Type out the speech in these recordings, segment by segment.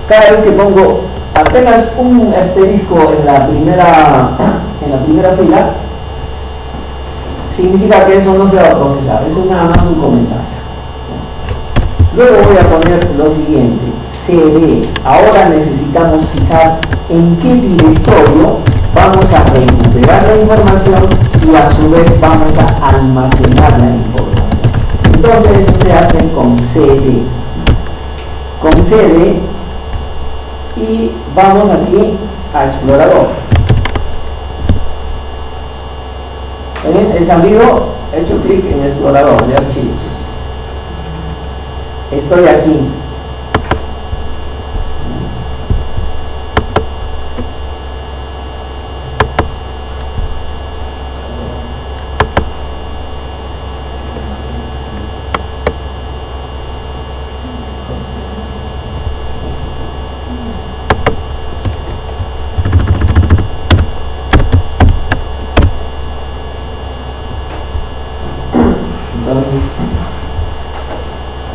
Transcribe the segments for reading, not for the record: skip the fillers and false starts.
Cada vez que pongo apenas un asterisco en la primera fila, significa que eso no se va a procesar, eso es nada más un comentario. Luego voy a poner lo siguiente, CD. Ahora necesitamos fijar en qué directorio vamos a recuperar la información y a su vez vamos a almacenar la información. Entonces eso se hace con CD. Con CD, y vamos aquí a Explorador. ¿Ven? He salido, he hecho clic en Explorador de archivos. Estoy aquí.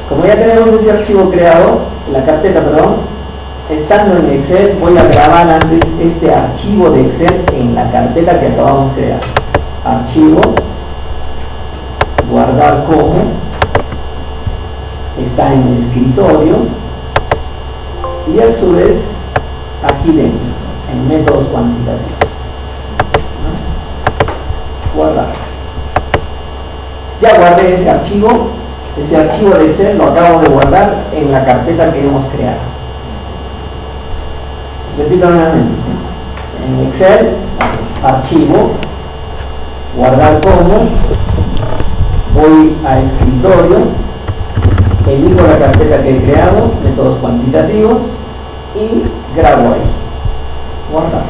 Como ya tenemos ese archivo creado, la carpeta, perdón, estando en Excel, voy a grabar antes este archivo de Excel en la carpeta que acabamos de crear. Archivo, guardar como, está en el escritorio y a su vez aquí dentro, en métodos cuantitativos. Guardar. Ya guardé ese archivo de Excel lo acabo de guardar en la carpeta que hemos creado. Repito nuevamente, en Excel, archivo, guardar como, voy a escritorio, elijo la carpeta que he creado, métodos cuantitativos, y grabo ahí, guardar,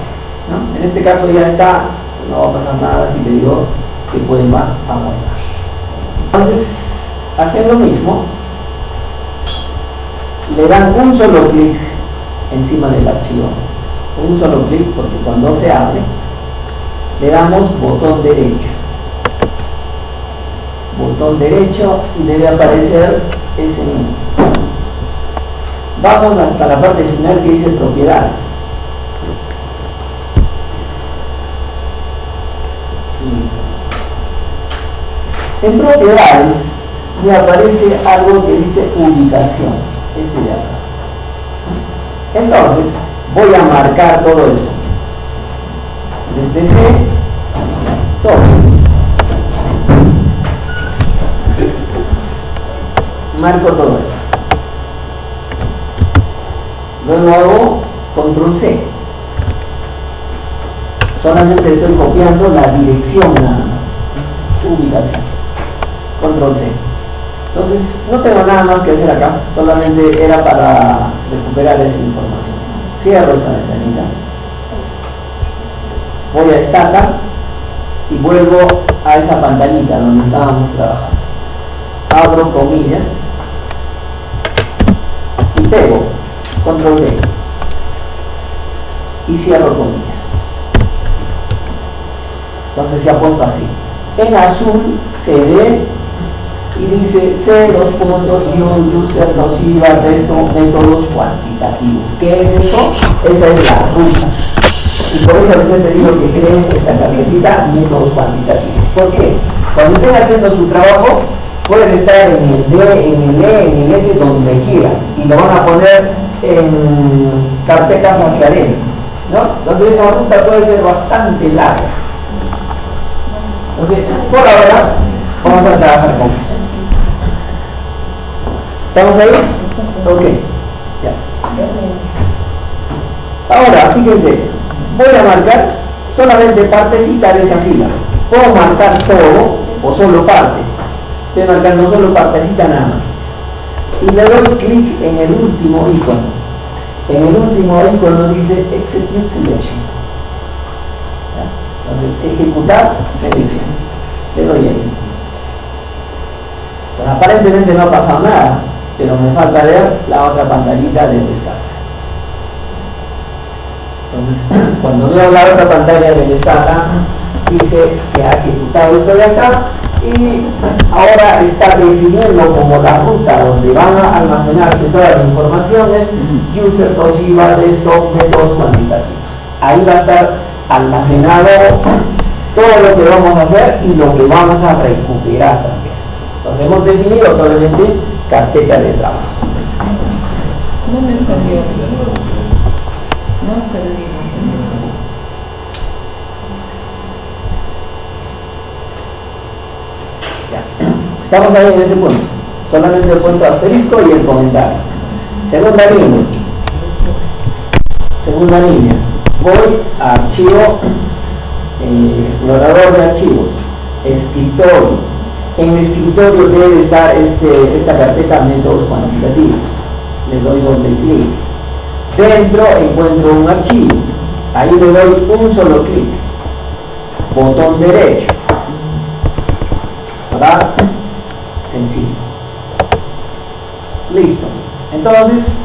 ¿no? En este caso ya está, no va a pasar nada si te digo que vuelva a guardar. Entonces, hacen lo mismo, le dan un solo clic encima del archivo, un solo clic, porque cuando se abre le damos botón derecho y debe aparecer ese menú. Vamos hasta la parte final que dice propiedades. En propiedades me aparece algo que dice ubicación, este de acá. Entonces voy a marcar todo eso, desde C, todo. Marco todo eso. Luego hago control C. Solamente estoy copiando la dirección nada más. Ubicación. Control C. Entonces no tengo nada más que hacer acá, solamente era para recuperar esa información. Cierro esa ventanita, voy a Stata y vuelvo a esa pantallita donde estábamos trabajando. Abro comillas y pego control D y cierro comillas. Entonces se ha puesto así. En azul se ve y dice C, dos puntos, user, nociva, resto, métodos cuantitativos. ¿Qué es eso? Esa es la ruta. Y por eso les he pedido que creen esta carpetita, métodos cuantitativos. ¿Por qué? Cuando estén haciendo su trabajo, pueden estar en el D, en el E, en el F, donde quieran. Y lo van a poner en carpetas hacia adentro, ¿no? Entonces esa ruta puede ser bastante larga. Entonces, por ahora, vamos a trabajar con eso. ¿Estamos ahí? Ok, ya. Ahora, fíjense, voy a marcar solamente partecita de esa fila. Puedo marcar todo o solo parte. Estoy marcando solo partecita nada más. Y le doy clic en el último icono. En el último icono dice Execute Selection. ¿Ya? Entonces, ejecutar selección. Le doy ahí. Pues aparentemente no ha pasado nada, pero me falta ver la otra pantallita de descarga. Entonces, cuando veo la otra pantalla de descarga, dice se ha ejecutado esto de acá y ahora está definiendo como la ruta donde van a almacenarse toda la información es user, Toshiba, desktop, métodos cuantitativos. Ahí va a estar almacenado todo lo que vamos a hacer y lo que vamos a recuperar también. Entonces hemos definido solamente carpeta de trabajo. No me salió. No salió. Estamos ahí en ese punto. Solamente he puesto asterisco y el comentario. Segunda línea. Segunda línea. Voy a archivo, explorador de archivos, escritorio. En el escritorio debe estar esta carpeta métodos cuantitativos. Le doy doble clic. Dentro encuentro un archivo. Ahí le doy un solo clic. Botón derecho. ¿Verdad? Sencillo. Listo. Entonces,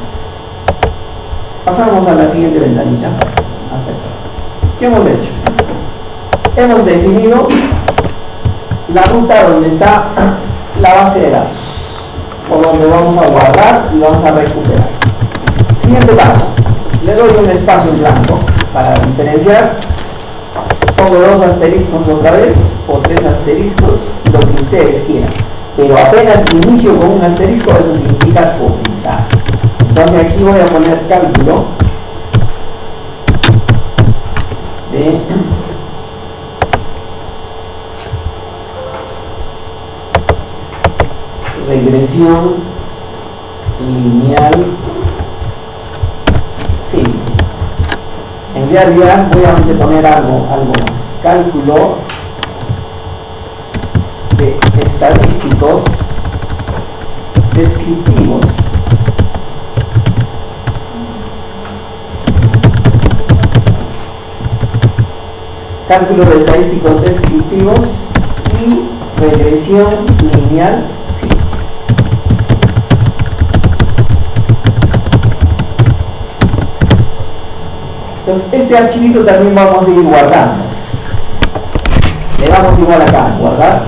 pasamos a la siguiente ventanita. Hasta acá. ¿Qué hemos hecho? Hemos definido la ruta donde está la base de datos, o donde vamos a guardar y vamos a recuperar. Siguiente paso. Le doy un espacio en blanco para diferenciar. Pongo 2 asteriscos otra vez, o 3 asteriscos, lo que ustedes quieran. Pero apenas inicio con un asterisco, eso significa comentar. Entonces aquí voy a poner cálculo de regresión lineal simple. En realidad voy a poner algo más. Cálculo de estadísticos descriptivos y regresión lineal simple. Entonces este archivito también vamos a seguir guardando. Le damos igual acá, guardar.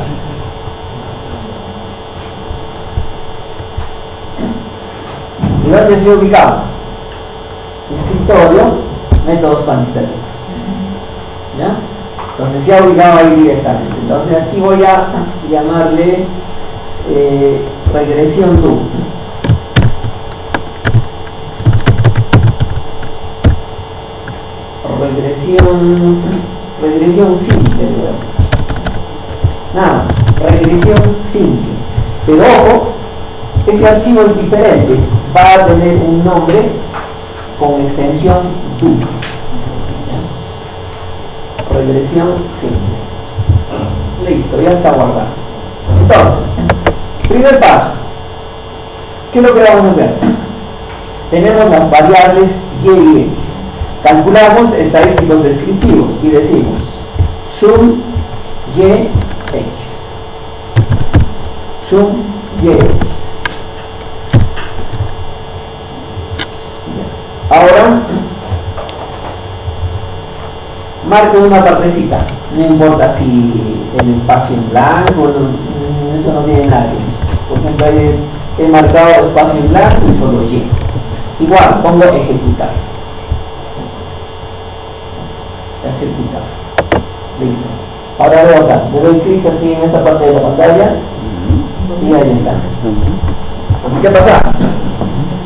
¿Y dónde se ha ubicado? Escritorio, métodos cuantitativos. ¿Ya? Entonces se ha ubicado ahí directamente. Entonces aquí voy a llamarle regresión do. Regresión simple, nada más, regresión simple. Pero ojo, ese archivo es diferente, va a tener un nombre con extensión do. Regresión simple. Listo, ya está guardado. Entonces, primer paso, ¿qué es lo que vamos a hacer? Tenemos las variables y y x. Calculamos estadísticos descriptivos y decimos sum y x. Sum y x. Ahora marco una partecita, no importa si el espacio en blanco, eso no tiene nada que ver. Por ejemplo, ahí he marcado espacio en blanco y solo y. Igual, pongo ejecutar. Ejecutar. Listo. Ahora veo acá, le doy clic aquí en esta parte de la pantalla y ahí está. Entonces, ¿qué pasa?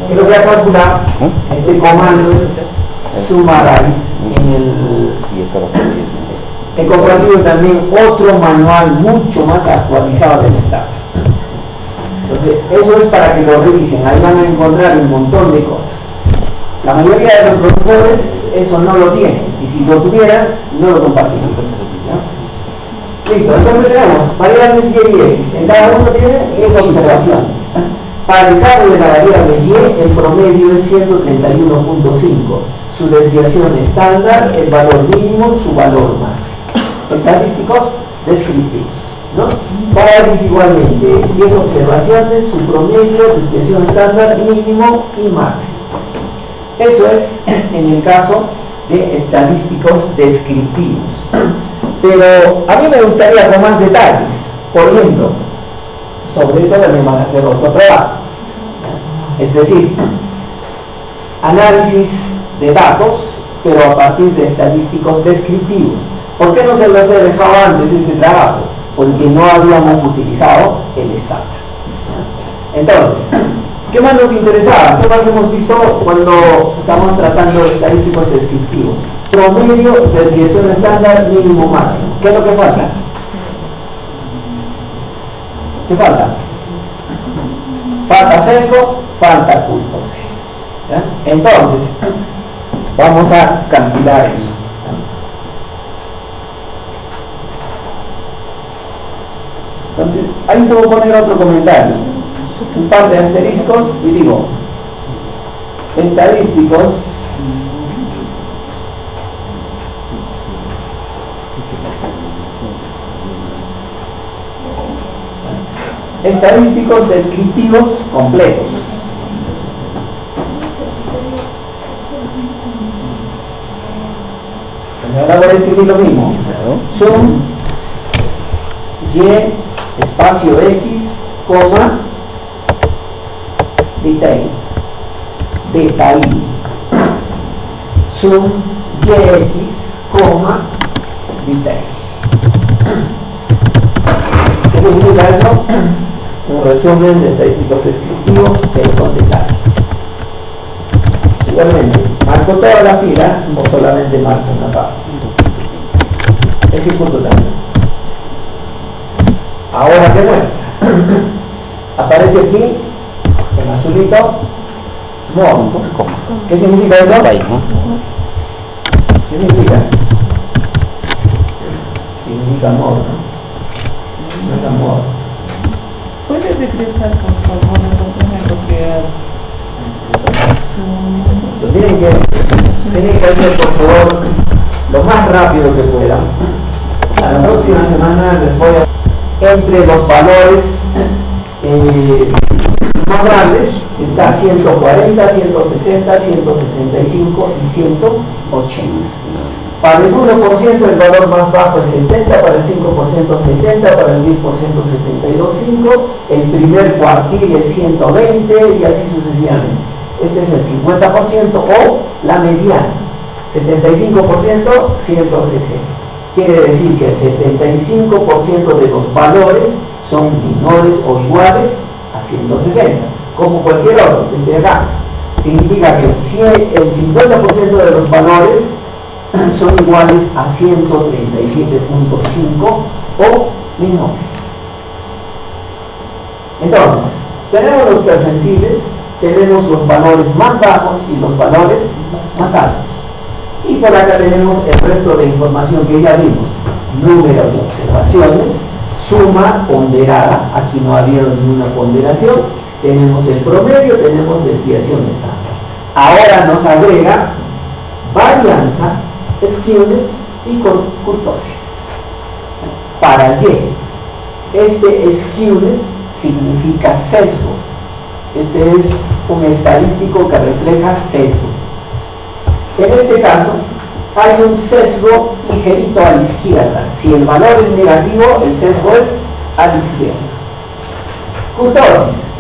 Que lo voy a calcular, este comando es summarize en el... He compartido también otro manual mucho más actualizado del Estado. Entonces, eso es para que lo revisen. Ahí van a encontrar un montón de cosas. La mayoría de los profesores eso no lo tienen, y si lo tuvieran, no lo compartirían. Listo, entonces tenemos variables y x. En cada uno tiene 10 observaciones. Para el caso de la variable y, el promedio es 131.5. Su desviación estándar, el valor mínimo, su valor máximo. Estadísticos descriptivos, ¿no? Para x igualmente 10 observaciones, su promedio, desviación estándar, mínimo y máximo. Eso es en el caso de estadísticos descriptivos. Pero a mí me gustaría con más detalles. Por ejemplo, sobre esto también van a hacer otro trabajo. Es decir, análisis de datos, pero a partir de estadísticos descriptivos. ¿Por qué no se los he dejado antes ese trabajo? Porque no habíamos utilizado el estándar. Entonces, ¿qué más nos interesaba? ¿Qué más hemos visto cuando estamos tratando de estadísticos descriptivos? Promedio, desviación estándar, mínimo, máximo. ¿Qué es lo que falta? ¿Qué falta? Falta sesgo, falta kurtosis. ¿Ya? Entonces, vamos a calcular eso. Entonces, ahí puedo poner otro comentario, un par de asteriscos y digo, estadísticos descriptivos completos. Ahora voy a escribir lo mismo. Sum y espacio x, coma, detail. Sum yx, coma, detail. ¿Qué significa eso? Un resumen de estadísticos descriptivos, pero con detalles. Igualmente, ¿marco toda la fila o solamente marco una parte? Ejecuto también. Ahora, ¿qué muestra? Aparece aquí, en azulito, monto. ¿Qué significa eso? ¿Qué significa? Significa amor, ¿no? No es amor. ¿Puede regresar, por favor, a lo primero que Lo tienen que hacer, por favor, lo más rápido que puedan. A la próxima semana les voy a... Entre los valores más grandes está 140, 160, 165 y 180. Para el 1% el valor más bajo es 70, para el 5% 70, para el 10% 72,5, el primer cuartil es 120 y así sucesivamente. Este es el 50% o la mediana, 75%, 160. Quiere decir que el 75% de los valores son menores o iguales a 160, como cualquier otro, desde acá. Significa que el 50% de los valores son iguales a 137.5 o menores. Entonces, tenemos los percentiles, tenemos los valores más bajos y los valores más altos. Y por acá tenemos el resto de información que ya vimos. Número de observaciones, suma ponderada, aquí no ha habido ninguna ponderación. Tenemos el promedio, tenemos desviación estándar. Ahora nos agrega varianza, skewness y kurtosis. Para Y, este skewness significa sesgo. Este es un estadístico que refleja sesgo. En este caso, hay un sesgo ligerito a la izquierda. Si el valor es negativo, el sesgo es a la izquierda. Kurtosis.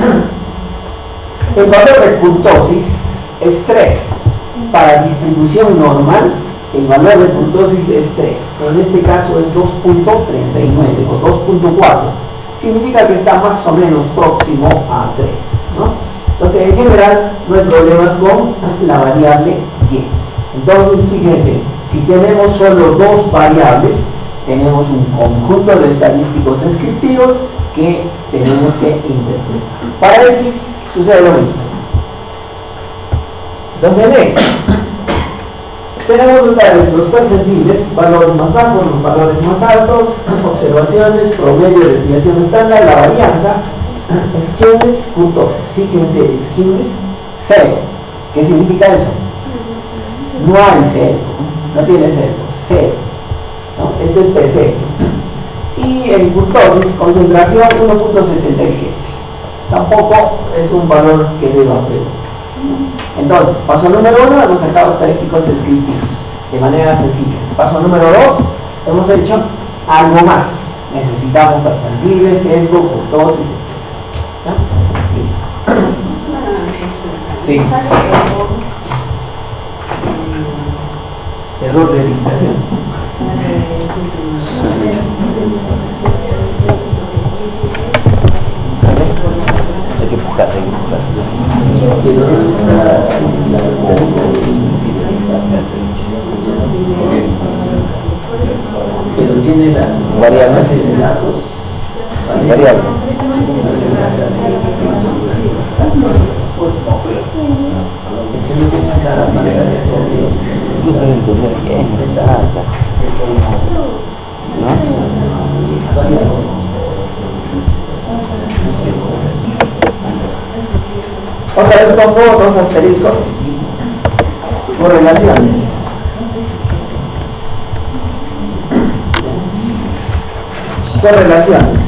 El valor de kurtosis es 3. Para distribución normal, el valor de kurtosis es 3. En este caso es 2.39 o 2.4. Significa que está más o menos próximo a 3, ¿no? Entonces, en general, no hay problemas con la variable Y. Entonces, fíjense, si tenemos solo dos variables, tenemos un conjunto de estadísticos descriptivos que tenemos que interpretar. Para X sucede lo mismo. Entonces, en X tenemos otra vez los percentiles, valores más bajos, los valores más altos, observaciones, promedio, desviación estándar, la varianza, skewness, kurtosis. Fíjense, skewness, 0. ¿Qué significa eso? No hay sesgo, no tiene sesgo, 0, ¿no? Esto es perfecto. Y en kurtosis, concentración 1.77. Tampoco es un valor que deba preocupar. Entonces, paso número 1, hemos sacado estadísticos descriptivos de manera sencilla. Paso número 2, hemos hecho algo más. necesitamos percentiles, sesgo, kurtosis, etc. ¿Ya? Listo. Sí. Error de dictación. Hay que empujar, hay que empujar. Pero tiene las Variables. bases de datos. Variables. Es que no tiene la pantalla. Incluso en internet bien, exacto. ¿No? Otra vez pongo dos asteriscos. Correlaciones. Correlaciones.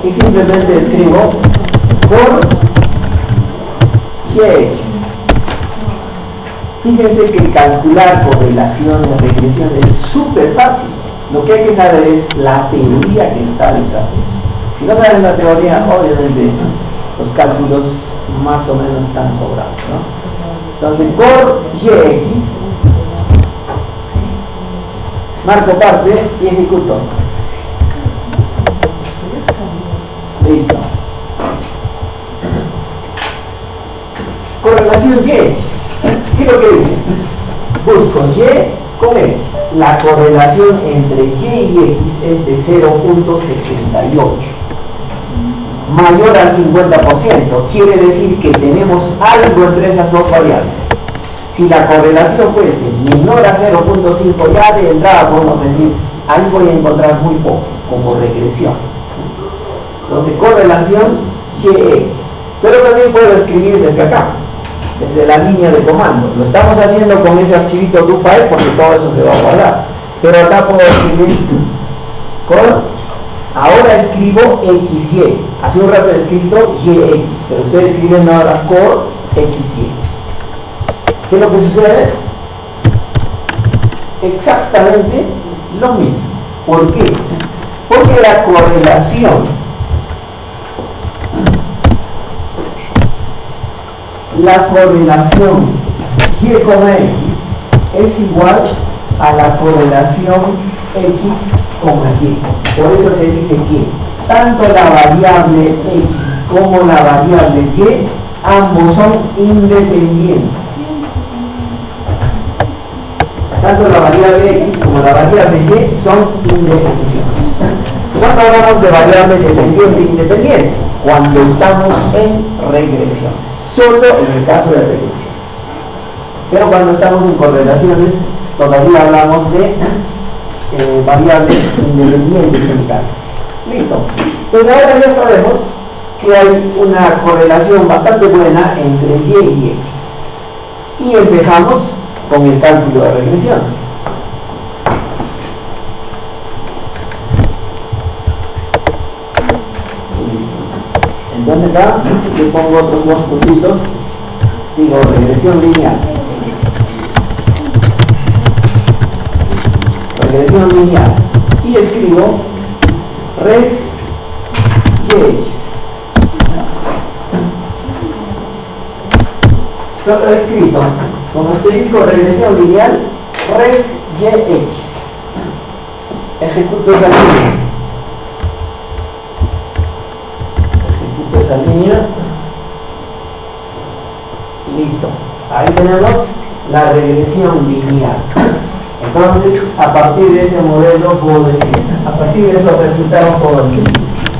Y simplemente escribo por Gx. Fíjense que calcular correlaciones, regresión es súper fácil. Lo que hay que saber es la teoría que está detrás de eso. Si no saben la teoría, obviamente los cálculos más o menos están sobrados, ¿no? Entonces, cor Gx, marco parte y ejecuto. Listo. Correlación Yx. ¿Qué es lo que dice? Busco Y con X. La correlación entre Y y X es de 0.68. Mayor al 50%. Quiere decir que tenemos algo entre esas dos variables. Si la correlación fuese menor a 0.5, ya de entrada podemos decir, ahí voy a encontrar muy poco, como regresión. Entonces, correlación Yx. Pero también puedo escribir desde acá, desde la línea de comando. Lo estamos haciendo con ese archivito do file porque todo eso se va a guardar. Pero acá puedo escribir ahora escribo XY. Hace un rato he escrito YX, pero estoy escribiendo ahora cor XY. ¿Qué es lo que sucede? Exactamente lo mismo. ¿Por qué? Porque la correlación Y con X es igual a la correlación X con Y. Por eso se dice que tanto la variable X como la variable Y ambos son independientes. Tanto la variable X como la variable Y son independientes. ¿Cuándo hablamos de variable dependiente e independiente? Cuando estamos en regresiones. Solo en el caso de regresiones. Pero cuando estamos en correlaciones, todavía hablamos de variables independientes unitarias. Listo. Pues ahora ya sabemos que hay una correlación bastante buena entre Y y X. Y empezamos con el cálculo de regresiones. Entonces acá le pongo otros dos puntitos, digo regresión lineal. Regresión lineal. Y escribo reg Yx. Solo he escrito como asterisco regresión lineal reg Yx. Ejecuto esa línea. Esa línea. Listo. Ahí tenemos la regresión lineal. Entonces, a partir de ese modelo puedo decir, a partir de esos resultados puedo decir,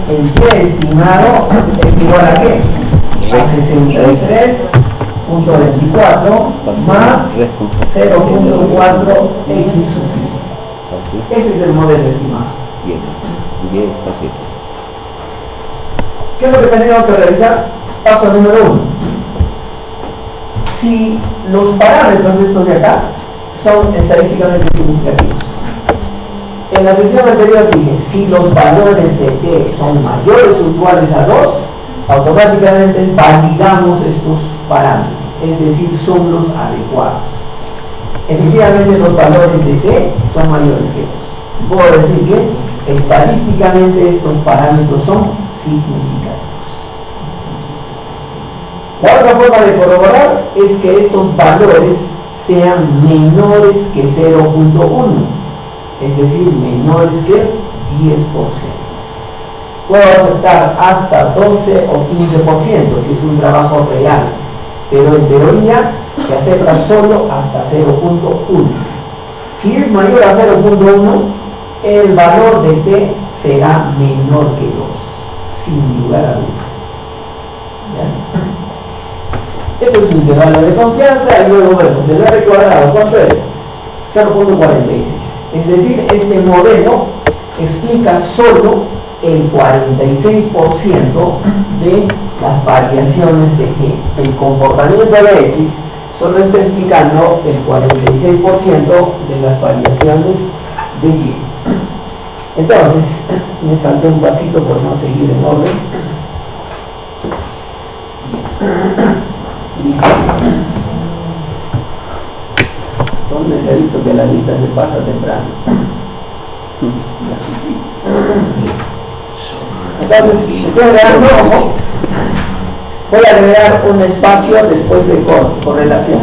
el Y estimado es igual a ¿qué? A 63.24 más 0.4 X sub I. Ese es el modelo estimado. Y espacio X. ¿Qué es lo que tenemos que realizar? Paso número 1. Si los parámetros estos de acá son estadísticamente significativos. En la sesión anterior dije, si los valores de T son mayores o iguales a 2, automáticamente validamos estos parámetros, es decir, son los adecuados. Efectivamente los valores de T son mayores que 2. Puedo decir que estadísticamente estos parámetros son significativos. La otra forma de corroborar es que estos valores sean menores que 0.1, es decir, menores que 10%. Puedo aceptar hasta 12 o 15% si es un trabajo real, pero en teoría se acepta solo hasta 0.1. Si es mayor a 0.1, el valor de t será menor que 2, sin lugar a dudas. Esto es un intervalo de confianza y luego vemos el R cuadrado, ¿cuánto es? 0.46. Es decir, este modelo explica solo el 46% de las variaciones de Y. El comportamiento de X solo está explicando el 46% de las variaciones de Y. Entonces, me salté un pasito por no seguir en orden. Listo. ¿Dónde se ha visto que la lista se pasa temprano? Entonces, estoy agregando, ojo, voy a agregar un espacio después de correlación.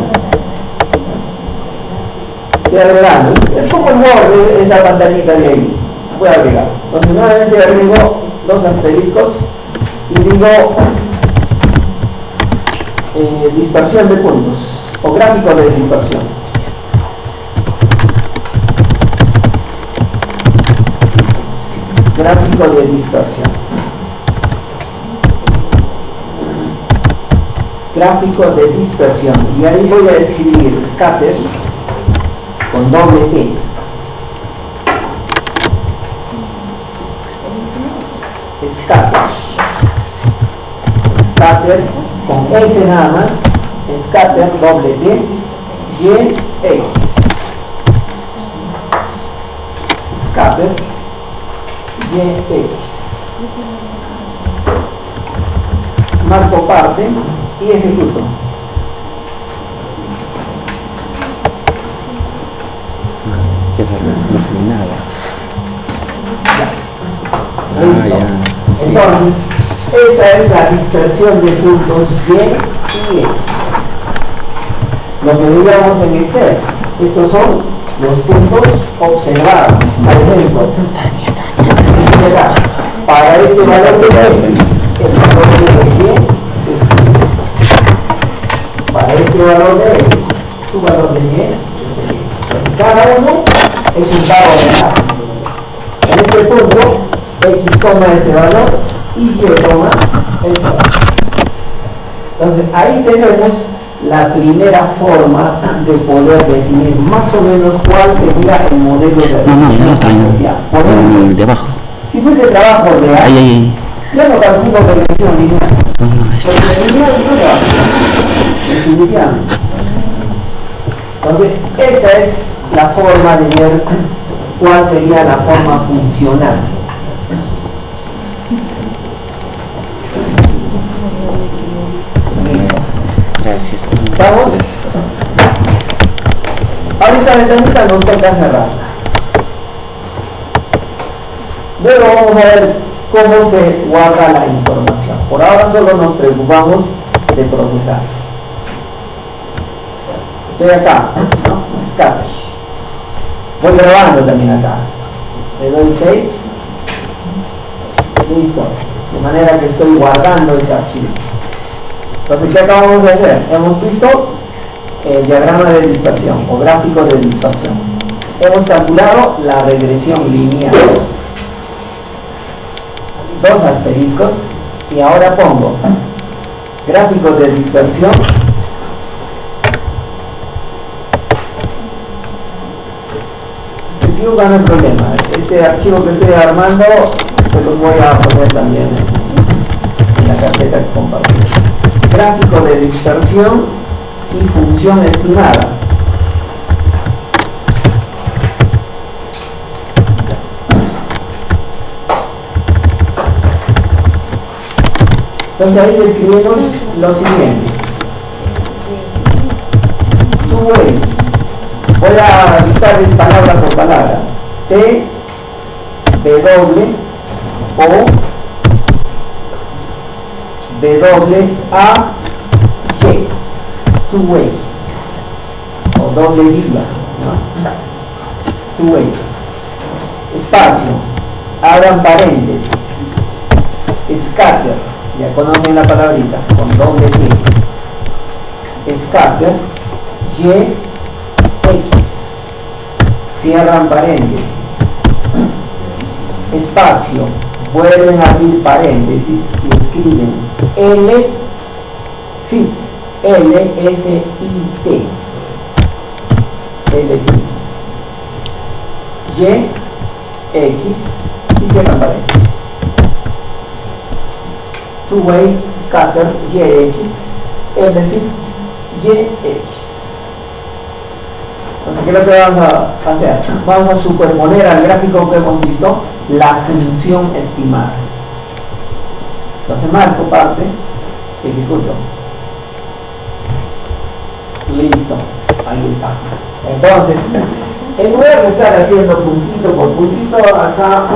Estoy agregando, es como el Word, esa pantallita de ahí. Voy a agregar. Entonces, nuevamente agrego dos asteriscos y digo dispersión de puntos o gráfico de dispersión. Gráfico de dispersión. Gráfico de dispersión. Y ahí voy a escribir scatter con doble T. Scatter con S nada más, scatter doble T, Y, X. Scatter, Y, X. Marco parte y ejecuto. No sale nada. Listo. Sí. Entonces, esta es la dispersión de puntos Y y X. Lo que veíamos en Excel. Estos son los puntos observados. Por ejemplo, para este valor de X, el valor de Y se escribe. Para este valor de X, su valor de Y se escribe. Entonces, cada uno es un cabo real. En este punto, X toma este valor y Y toma ese valor. Entonces ahí tenemos la primera forma de poder definir más o menos cuál sería el modelo de regresión. Por ejemplo, de abajo. si fuese trabajo real, yo no calculo regresión lineal. Porque lineal no le va a hacer, definitivamente. Entonces esta es la forma de ver cuál sería la forma funcional. Gracias. Vamos. Ahora esta ventanita nos toca cerrarla. Luego vamos a ver cómo se guarda la información. Por ahora solo nos preocupamos de procesar. Estoy acá, ¿no? Escape. Voy grabando también acá. Le doy save. Listo. De manera que estoy guardando ese archivo. Entonces, ¿qué acabamos de hacer? Hemos visto el diagrama de dispersión o gráfico de dispersión. Hemos calculado la regresión lineal. Dos asteriscos y ahora pongo gráfico de dispersión si se equivoca no hay problema. Este archivo que estoy armando se los voy a poner también en la carpeta que compartí. Gráfico de dispersión y función estimada. Entonces ahí describimos lo siguiente. Voy a dictarles palabra por palabra. T, W o WAY, two-way, o doble vía, ¿no? Two-way, espacio, abran paréntesis, scatter, ya conocen la palabrita, con doble T, scatter, Y, X, cierran paréntesis, espacio, vuelven a abrir paréntesis y escriben L, fit, L-F-I-T, L, fit, Y, X, y cierran paréntesis. Two-way, scatter, YX, L-fit, YX. Entonces, ¿qué es lo que vamos a hacer? Vamos a superponer al gráfico que hemos visto la función estimada. Entonces marco parte, ejecuto. Listo, ahí está. Entonces, en lugar de estar haciendo puntito por puntito acá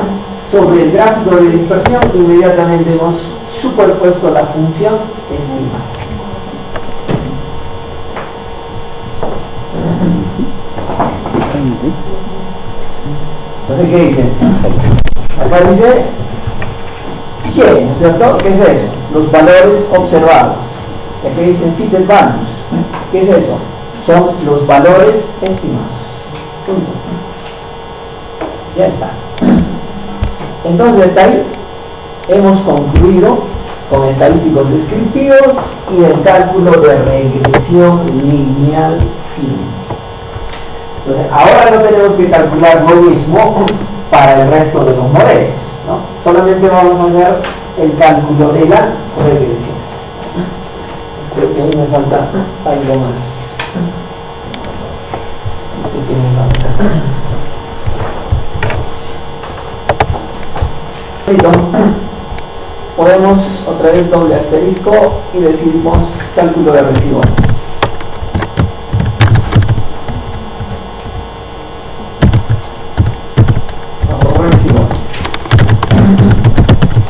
sobre el gráfico de dispersión, inmediatamente hemos superpuesto la función estimada. Entonces, ¿qué dice? Acá dice Y, ¿no es cierto? ¿Qué es eso? Los valores observados. Y aquí dice fitted values. ¿Qué es eso? Son los valores estimados. Punto. Ya está. Entonces, hasta ahí hemos concluido con estadísticos descriptivos y el cálculo de regresión lineal simple. Entonces, ahora no tenemos que calcular lo mismo para el resto de los modelos, ¿no? Solamente vamos a hacer el cálculo de la regresión. Creo que ahí me falta algo más. Sí que me falta. Listo. Podemos otra vez doble asterisco y decidimos cálculo de residuales.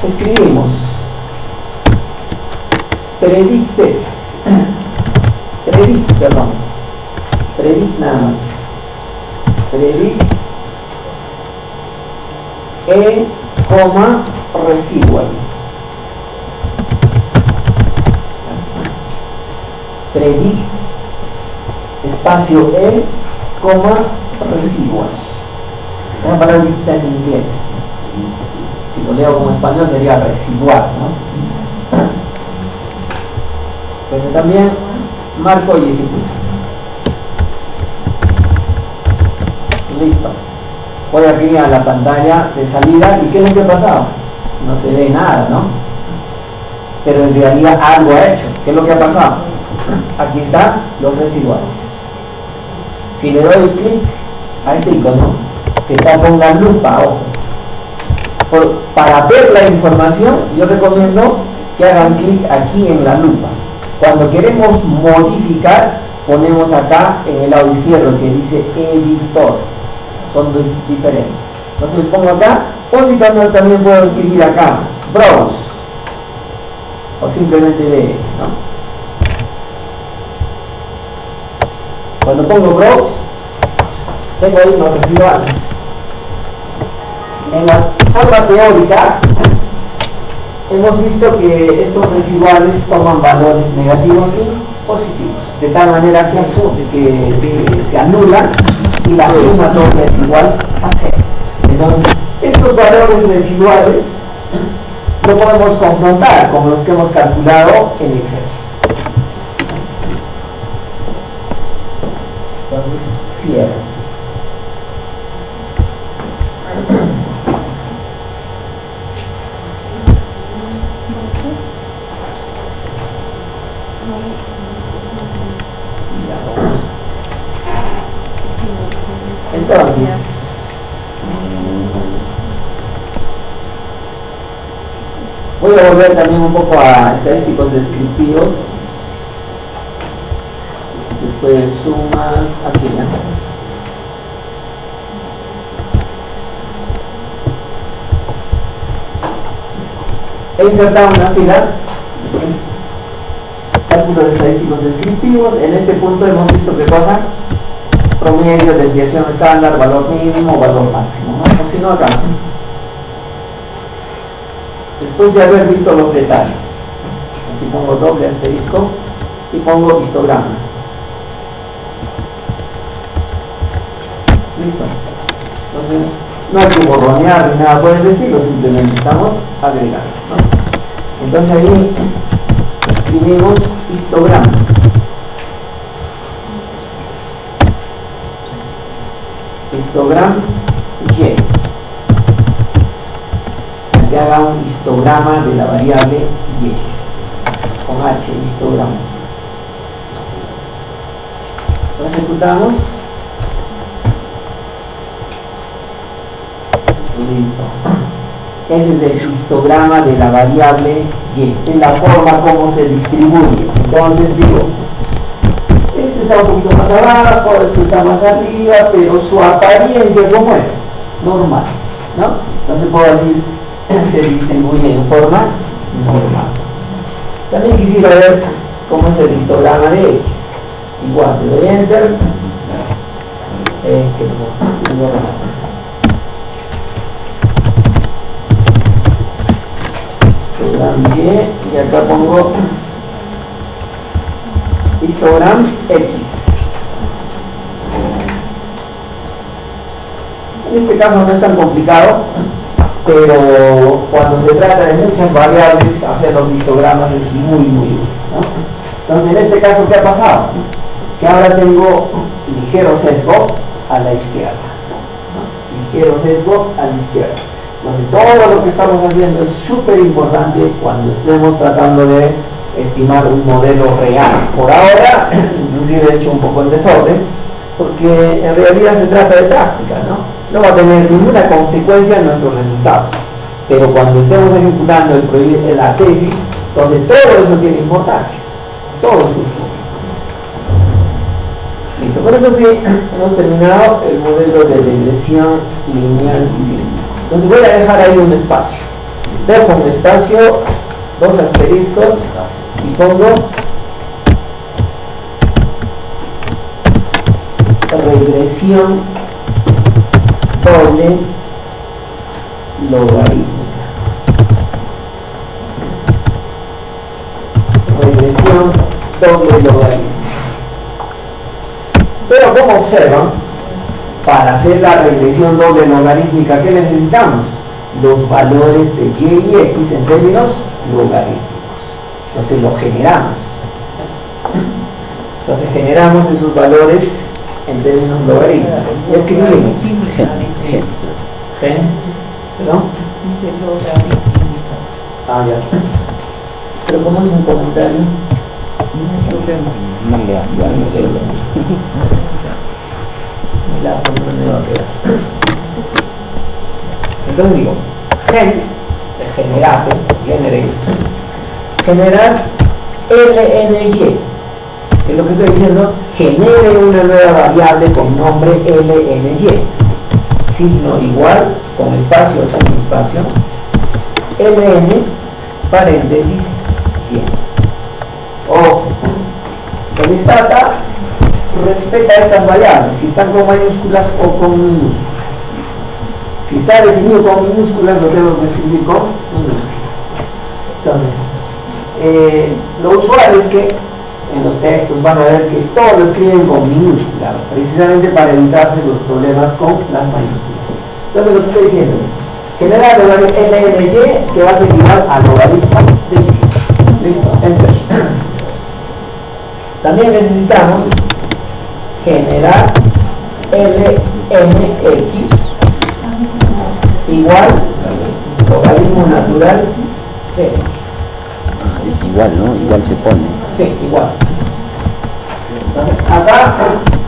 Escribimos predict nada más, predict E, residual, predict espacio E, residual. Esta palabra está en inglés. Si lo leo como español sería residual, ¿no? Entonces también marco y ejecuto. Listo. Voy aquí a la pantalla de salida y ¿qué es lo que ha pasado? No se ve nada, ¿no? Pero en realidad algo ha hecho. ¿Qué es lo que ha pasado? Aquí están los residuales. Si le doy clic a este icono que está con la lupa, ojo, para ver la información, yo recomiendo que hagan clic aquí en la lupa. Cuando queremos modificar, ponemos acá en el lado izquierdo que dice editor. Son diferentes. Entonces le pongo acá, o si también puedo escribir acá, browse, o simplemente lee, ¿no? Cuando pongo browse, tengo ahí los residuales. En la forma teórica hemos visto que estos residuales toman valores negativos y positivos, de tal manera que se anulan y la suma doble es igual a 0. Entonces, estos valores residuales lo podemos confrontar con los que hemos calculado en Excel. Entonces, cierro. Entonces, voy a volver también un poco a estadísticos descriptivos. Después sumas aquí ya. he insertado una fila. Cálculos estadísticos descriptivos. En este punto hemos visto qué cosa: promedio, desviación estándar, valor mínimo, valor máximo, ¿no? O si no, acá. Después de haber visto los detalles, aquí pongo doble asterisco y pongo histograma. Listo. Entonces, no hay que borronear ni nada por el estilo, simplemente estamos agregando, ¿no? Entonces ahí escribimos histograma. Histograma Y. Que haga un histograma de la variable Y. Con H, histograma. Lo ejecutamos. Listo. Ese es el histograma de la variable Y, en la forma como se distribuye. Entonces digo, este está un poquito más abajo, este está más arriba, pero su apariencia, ¿cómo es? Normal, ¿no? Entonces puedo decir, se distribuye en forma normal. También quisiera ver cómo es el histograma de X. Igual, le doy Enter. ¿Qué pasó? Y acá pongo histogram X. En este caso no es tan complicado, pero cuando se trata de muchas variables, hacer los histogramas es muy útil, ¿no? Entonces, en este caso, ¿qué ha pasado? Que ahora tengo ligero sesgo a la izquierda, ¿no? Ligero sesgo a la izquierda. Entonces, todo lo que estamos haciendo es súper importante cuando estemos tratando de estimar un modelo real. Por ahora, inclusive he hecho un poco en desorden, porque en realidad se trata de práctica, ¿no? No va a tener ninguna consecuencia en nuestros resultados. Pero cuando estemos ejecutando la tesis, entonces todo eso tiene importancia. Todo surge. Listo, por eso sí, hemos terminado el modelo de regresión lineal simple. Entonces voy a dejar ahí un espacio. Dejo un espacio, dos asteriscos y pongo regresión doble logarítmica. Regresión doble logarítmica. Pero como observan, para hacer la regresión doble logarítmica, ¿qué necesitamos? Los valores de y y x en términos logarítmicos. Entonces lo generamos. Entonces generamos esos valores en términos logarítmicos. Y escribimos gen, ¿perdón? Dice logarítmica. Ah, ya. Pero ¿cómo es un comentario? No hay problema. No le hacía Entonces digo, gen, de generar LNY, que es lo que estoy diciendo, genere una nueva variable con nombre LNY, signo igual, con espacio o sin espacio, LN, paréntesis, Y. O el stata respeta estas variables, si están con mayúsculas o con minúsculas. Si está definido con minúsculas, lo tengo que escribir con minúsculas. Entonces, lo usual es que en los textos van a ver que todo lo escriben con minúsculas, precisamente para evitarse los problemas con las mayúsculas. Entonces, lo que estoy diciendo es generar LNY que va a ser igual al logaritmo de Y. Listo, enter. También necesitamos generar LNX igual logaritmo natural de X. Es igual, ¿no? Igual se pone. Sí, igual. Entonces, acá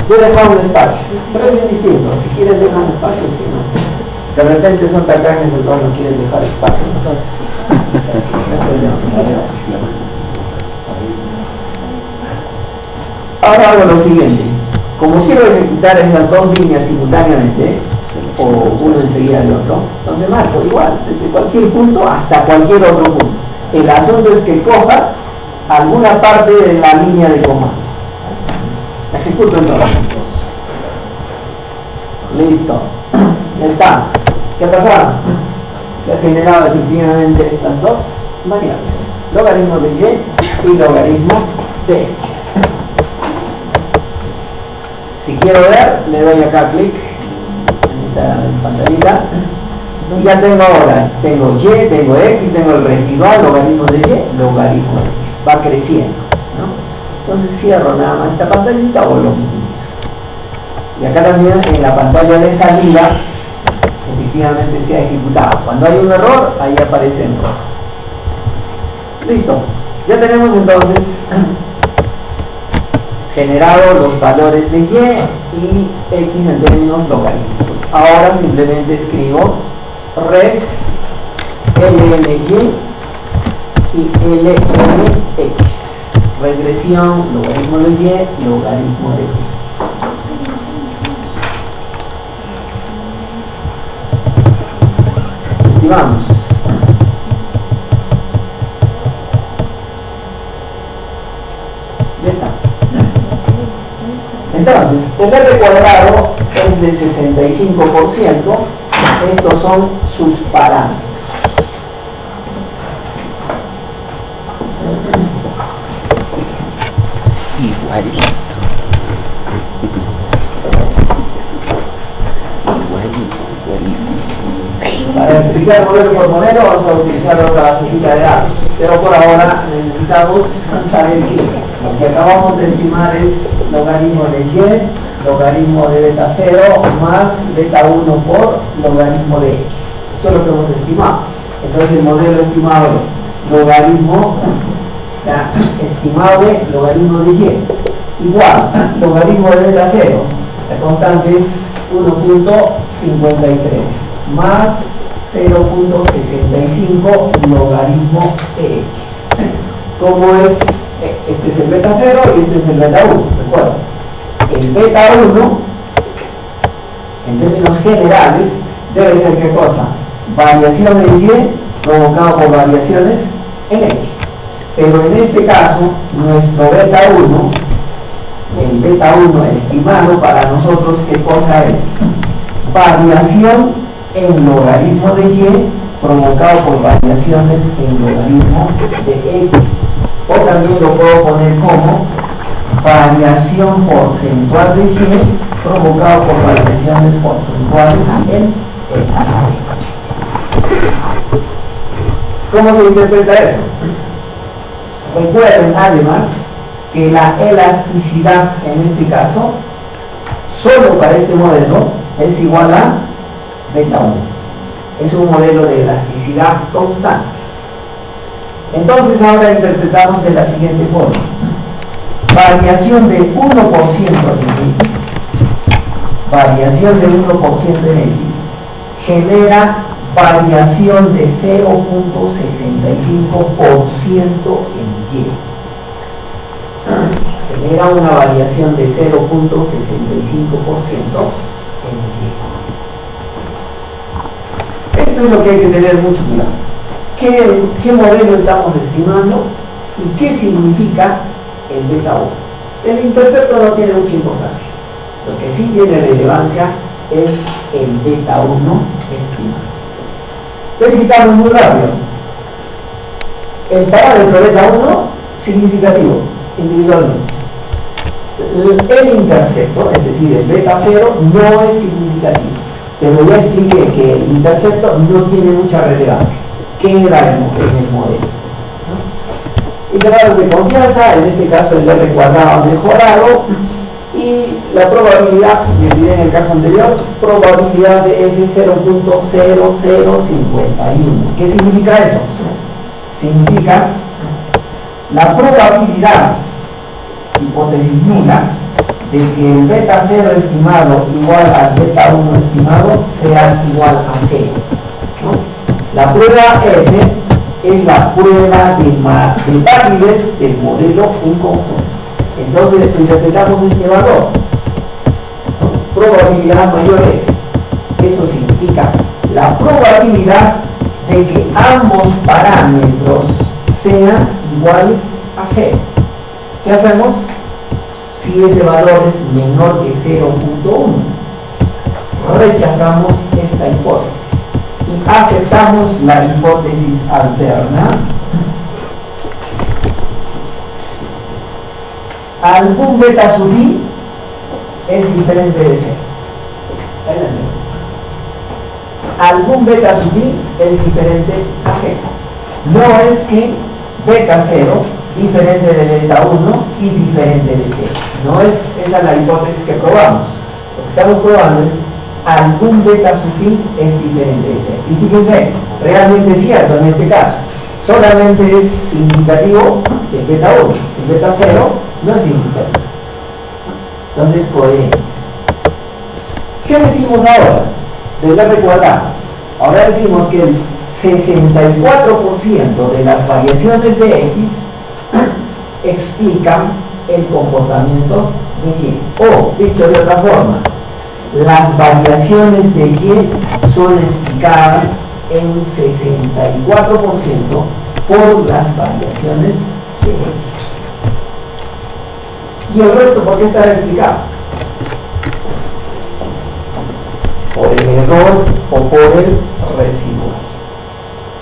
yo he dejado un espacio, pero es indistinto. Si quieres dejar un espacio, sí, ¿no? De repente son tacaños, entonces no quieren dejar espacio. Ahora hago lo siguiente. Como quiero ejecutar esas dos líneas simultáneamente, o uno enseguida del otro, entonces marco igual, desde cualquier punto hasta cualquier otro punto. El asunto es que coja alguna parte de la línea de comando. Ejecuto entonces. Listo. Ya está. ¿Qué ha pasado? Se ha generado efectivamente estas dos variables. Logaritmo de y y logaritmo de x. Si quiero ver, le doy acá clic en esta pantallita. Y ya tengo ahora, tengo y, tengo x, tengo el residual, logaritmo de y, logaritmo de x. Va creciendo, ¿no? Entonces cierro nada más esta pantallita o lo minimizo. Y acá también en la pantalla de salida, efectivamente se ha ejecutado. Cuando hay un error, ahí aparece en rojo. Listo. Ya tenemos entonces generado los valores de y x en términos logarítmicos. Ahora simplemente escribo reg lny y lnx. Regresión, logaritmo de y, logaritmo de x. Estimamos. Ya está. Entonces, el r cuadrado es de 65%. Estos son sus parámetros. Igualito. Para explicar modelo por modelo vamos a utilizar otra basecita de datos, pero por ahora necesitamos saber que lo que acabamos de estimar es logaritmo de y, logaritmo de beta 0 más beta 1 por logaritmo de x. Eso es lo que hemos estimado. Entonces el modelo estimado es logaritmo, o sea, estimado de logaritmo de y igual logaritmo de beta 0, la constante es 1.53 más 0.65 logaritmo de x. ¿Cómo es? Este es el beta 0 y este es el beta 1, recuerda. El beta 1, en términos generales, debe ser ¿qué cosa? Variación en y provocada por variaciones en x. Pero en este caso, nuestro beta 1, el beta 1 estimado para nosotros, ¿qué cosa es? Variación en logaritmo de y provocado por variaciones en logaritmo de x. O también lo puedo poner como variación porcentual de y provocado por variaciones porcentuales en x. ¿Cómo se interpreta eso? Recuerden además que la elasticidad en este caso, solo para este modelo, es igual a beta 1. Es un modelo de elasticidad constante. Entonces ahora interpretamos de la siguiente forma. Variación de 1% en x, variación de 1% en x, genera variación de 0.65% en y. Genera una variación de 0.65% en y. Esto es lo que hay que tener mucho cuidado. ¿Qué modelo estamos estimando y qué significa el beta 1? El intercepto no tiene mucha importancia. Lo que sí tiene relevancia es el beta 1 estimado. Verificamos muy rápido. El parámetro beta 1 significativo individualmente. El intercepto, es decir, el beta 0, no es significativo. Pero ya expliqué que el intercepto no tiene mucha relevancia. Queda en el modelo, ¿no? Intervalos de confianza, en este caso el r cuadrado mejorado, y la probabilidad, me olvidé en el caso anterior, probabilidad de f 0.0051. ¿Qué significa eso? Significa la probabilidad, hipótesis nula, de que el beta 0 estimado igual al beta 1 estimado sea igual a 0, ¿no? La prueba F es la prueba de validez del modelo en conjunto. Entonces interpretamos este valor, ¿no? Probabilidad mayor F. Eso significa la probabilidad de que ambos parámetros sean iguales a 0. ¿Qué hacemos? Si ese valor es menor que 0.1, rechazamos esta hipótesis y aceptamos la hipótesis alterna. Algún beta sub i es diferente de 0. Algún beta sub i es diferente a 0. No es que beta 0 diferente de beta 1 y diferente de 0. No es esa la hipótesis que probamos. Lo que estamos probando es algún beta sub i es diferente de 0. Y fíjense, realmente es cierto en este caso. Solamente es significativo el beta 1. El beta 0 no es significativo. Entonces, coherente. ¿Qué decimos ahora? Del R cuadrado. Ahora decimos que el 64% de las variaciones de X explican el comportamiento de Y. O, dicho de otra forma, las variaciones de Y son explicadas en 64% por las variaciones de X. ¿Y el resto por qué estará explicado? Por el error o por el residual.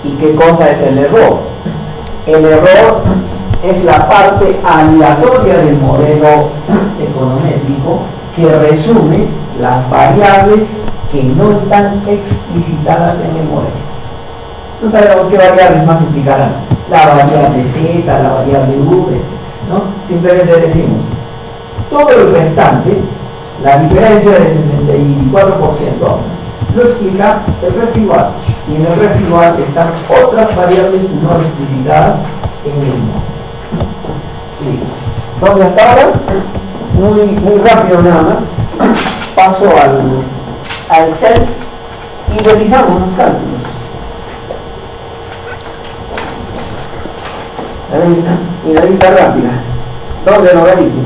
¿Y qué cosa es el error? El error es la parte aleatoria del modelo econométrico que resume las variables que no están explicitadas en el modelo. No sabemos qué variables más implicarán. La variable Z, la variable U, etc. ¿no? Simplemente decimos, todo el restante, la diferencia de 64%, lo explica el residual. Y en el residual están otras variables no explicitadas en el modelo. Listo. Entonces hasta ahora, muy rápido nada más, paso a Excel y realizamos los cálculos. Miradita rápida. ¿Dónde el logaritmo?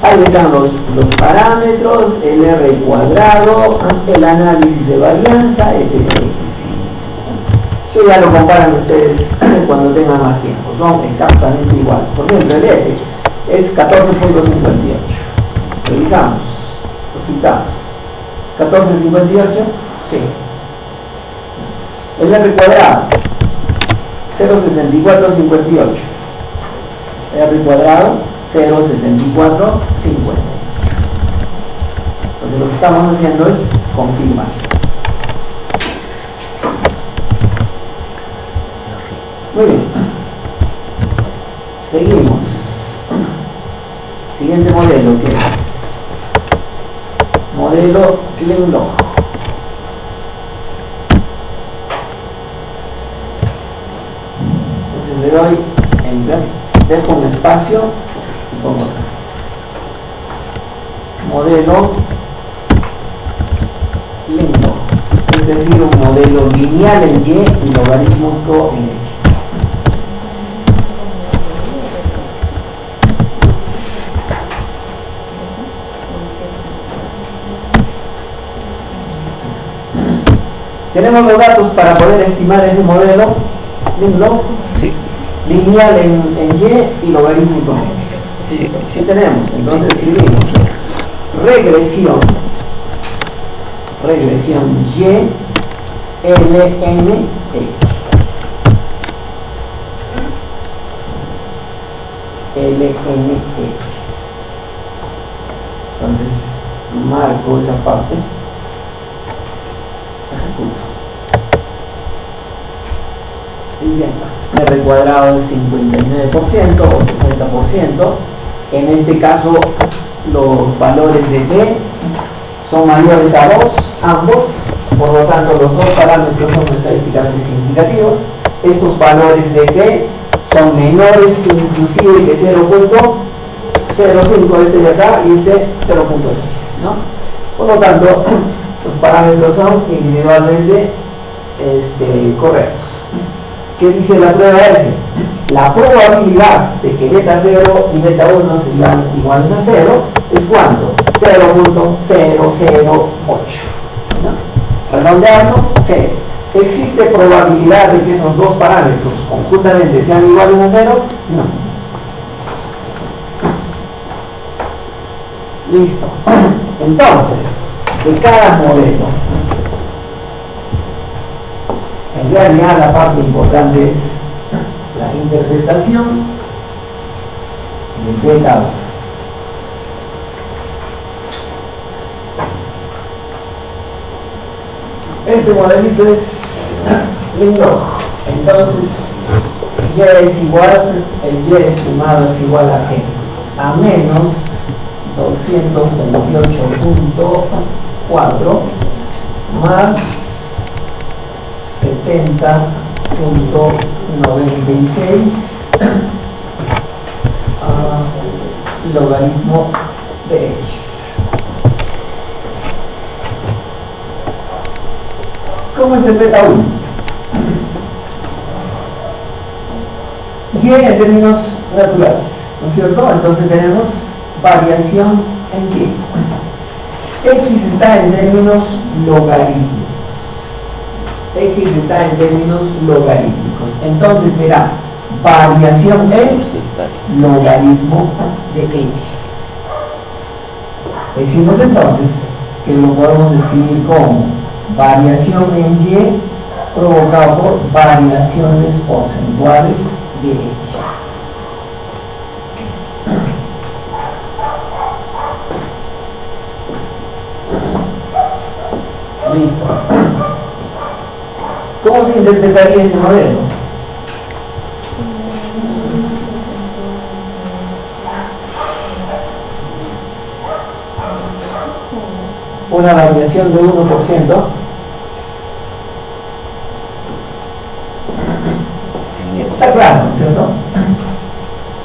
Ahí están los parámetros, el R cuadrado, el análisis de varianza, etc. Eso ya lo comparan ustedes cuando tengan más tiempo. Son exactamente iguales. Por ejemplo, el F es 14.58. Revisamos. Resultados. 14.58, sí. El R cuadrado, 0.6458. R cuadrado, 0.6458. Entonces lo que estamos haciendo es confirmar. Muy bien. Seguimos. Siguiente modelo, que es modelo Limlog. Entonces le doy Enter, dejo un espacio y pongo acá. Modelo Limlog, es decir, un modelo lineal en Y y logarítmico en X. Tenemos los datos para poder estimar ese modelo Limlog. Sí. Lineal en Y y logarítmico en X. Sí, Sí tenemos. Entonces sí. escribimos regresión Y ln X. ln X. Entonces marco esa parte. Y ya está. R cuadrado es 59% o 60%. En este caso, los valores de T son mayores a 2, ambos. Por lo tanto, los dos parámetros son estadísticamente significativos. Estos valores de T son menores inclusive que 0.05, este de acá, y este 0.x, ¿no? Por lo tanto, los parámetros son individualmente correctos. ¿Qué dice la prueba F? La probabilidad de que beta 0 y beta 1 sean iguales a 0 es ¿cuánto? 0.008. redondeando, 0. ¿Existe probabilidad de que esos dos parámetros conjuntamente sean iguales a 0? No. Listo. Entonces, de cada modelo, en realidad la parte importante es la interpretación del beta 1. Este modelito es lindo. Entonces, y es igual, el y estimado es igual a qué? A menos 228.4 más 70.96 logaritmo de x. ¿Cómo es el beta 1? Y en términos naturales, ¿no es cierto? Entonces tenemos variación en y. X está en términos logarítmicos. X está en términos logarítmicos. Entonces será variación en logaritmo de x. Decimos entonces que lo podemos escribir como variación en y provocado por variaciones porcentuales de x. Listo. ¿Cómo se interpretaría ese modelo? Una variación de 1%. Está claro, ¿no es cierto?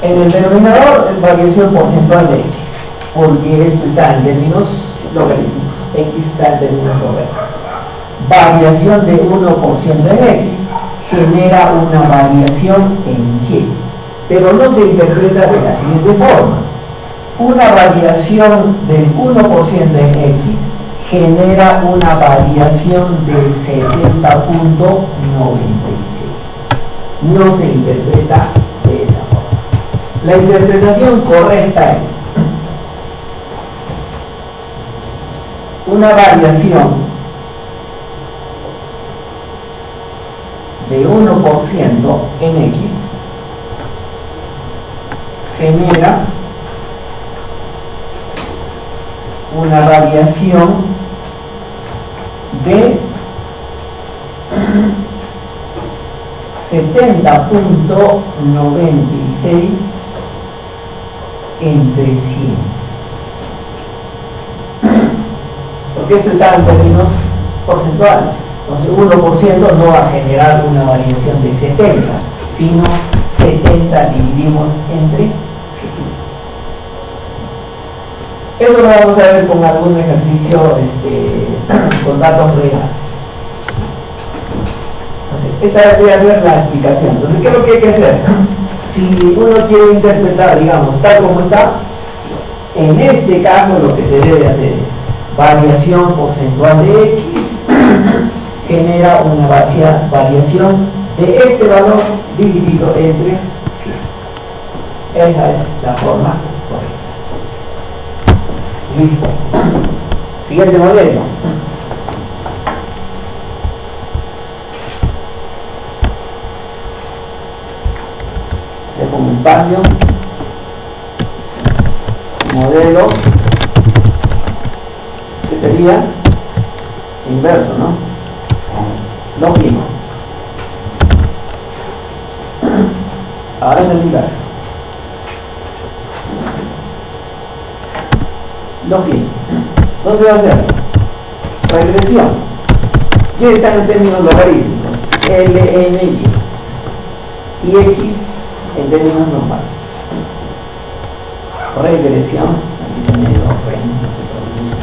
En el denominador es variación porcentual de x, porque esto está en términos logarítmicos. X está en términos logarítmicos. Variación de 1% en x genera una variación en y, pero no se interpreta de la siguiente forma. Una variación del 1% en x genera una variación de 70.96. No se interpreta de esa forma. La interpretación correcta es una variación de 1% en x genera una variación de 70.96 entre 100. Porque esto está en términos porcentuales. Entonces 1% no va a generar una variación de 70, sino 70 dividimos entre 100. Eso lo vamos a ver con algún ejercicio con datos reales. Entonces, esta debería ser la explicación. Entonces, ¿qué es lo que hay que hacer? Si uno quiere interpretar, digamos, tal como está, en este caso lo que se debe hacer es variación porcentual de x genera una variación de este valor dividido entre 100. Esa es la forma correcta. Listo. Siguiente modelo. Le pongo espacio. Modelo que sería inverso, ¿no? Lógico. Ahora en el inverso. Lógico. Entonces va a ser regresión. Y están en términos logarítmicos. LNY. Y X en términos normales. Regresión. Aquí se me dio no se produce.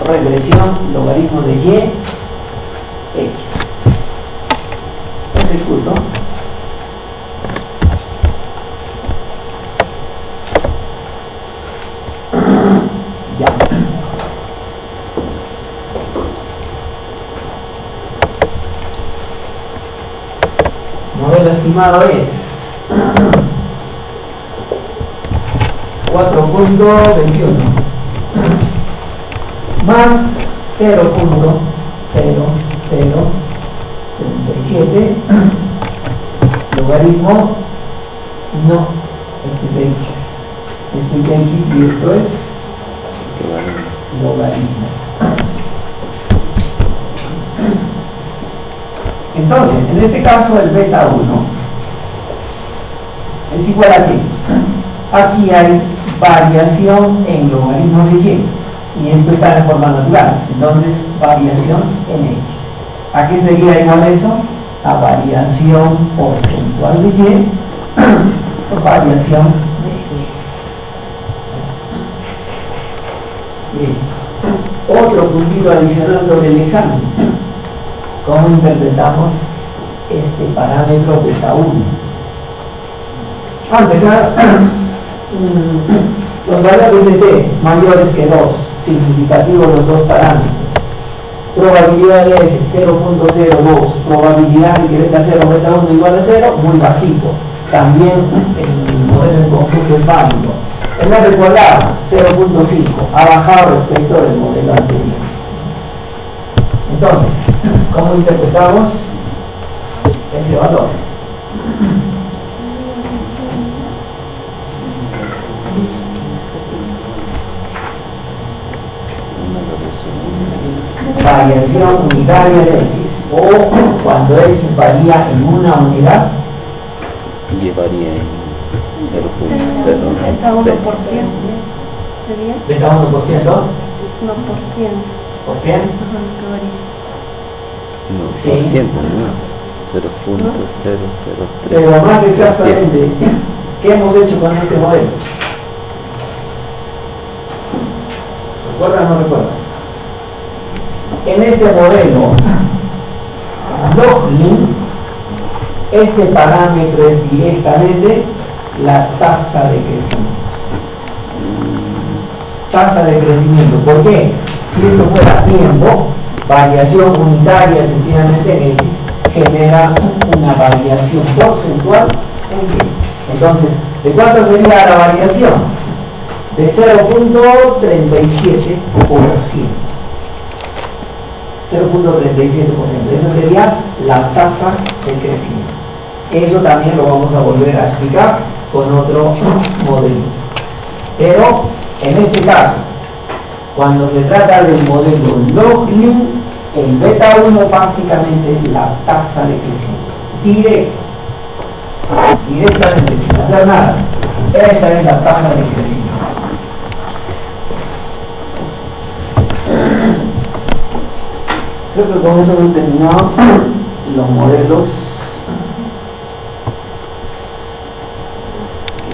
Regresión, logaritmo de y, x. Ejecuto. Ya. aproximado es 4.21 más 0.0037 logaritmo, no, este es x, este es x y esto es logaritmo. Entonces, en este caso el beta 1 es igual a qué? Aquí hay variación en logaritmo de y esto está en forma natural, entonces variación en x. ¿A qué sería igual eso? A variación porcentual de y por variación de x. Listo. Otro puntito adicional sobre el examen. ¿Cómo interpretamos este parámetro beta 1? Antes, los variables de t mayores que 2, significativos los dos parámetros. Probabilidad de f 0.02, probabilidad de que beta 0 beta 1 igual a 0, muy bajito. También el modelo en conjunto es válido. En la recuadrada 0.5, ha bajado respecto del modelo anterior. Entonces, ¿cómo interpretamos ese valor? Variación unitaria de x, o cuando x varía en una unidad, y varía en Beta 1%. 0.03. ¿Sería? beta 1%, 1%. ¿por cien? Ajá, que varía. No, Sí. por ciento, ¿no? 0.003. Pero más exactamente, ¿qué hemos hecho con este modelo? ¿Recuerdan o no recuerdan? En este modelo log-lin, este parámetro es directamente la tasa de crecimiento. Tasa de crecimiento. ¿Por qué? Si esto fuera tiempo, variación unitaria efectivamente en x genera una variación porcentual en y. Entonces, ¿de cuánto sería la variación? De 0.37%. 0.37%. Esa sería la tasa de crecimiento. Eso también lo vamos a volver a explicar con otro modelo. Pero en este caso, cuando se trata del modelo log-lin, el beta 1 básicamente es la tasa de crecimiento. Directamente, sin hacer nada. Esta es la tasa de crecimiento. Creo que con eso hemos terminado los modelos.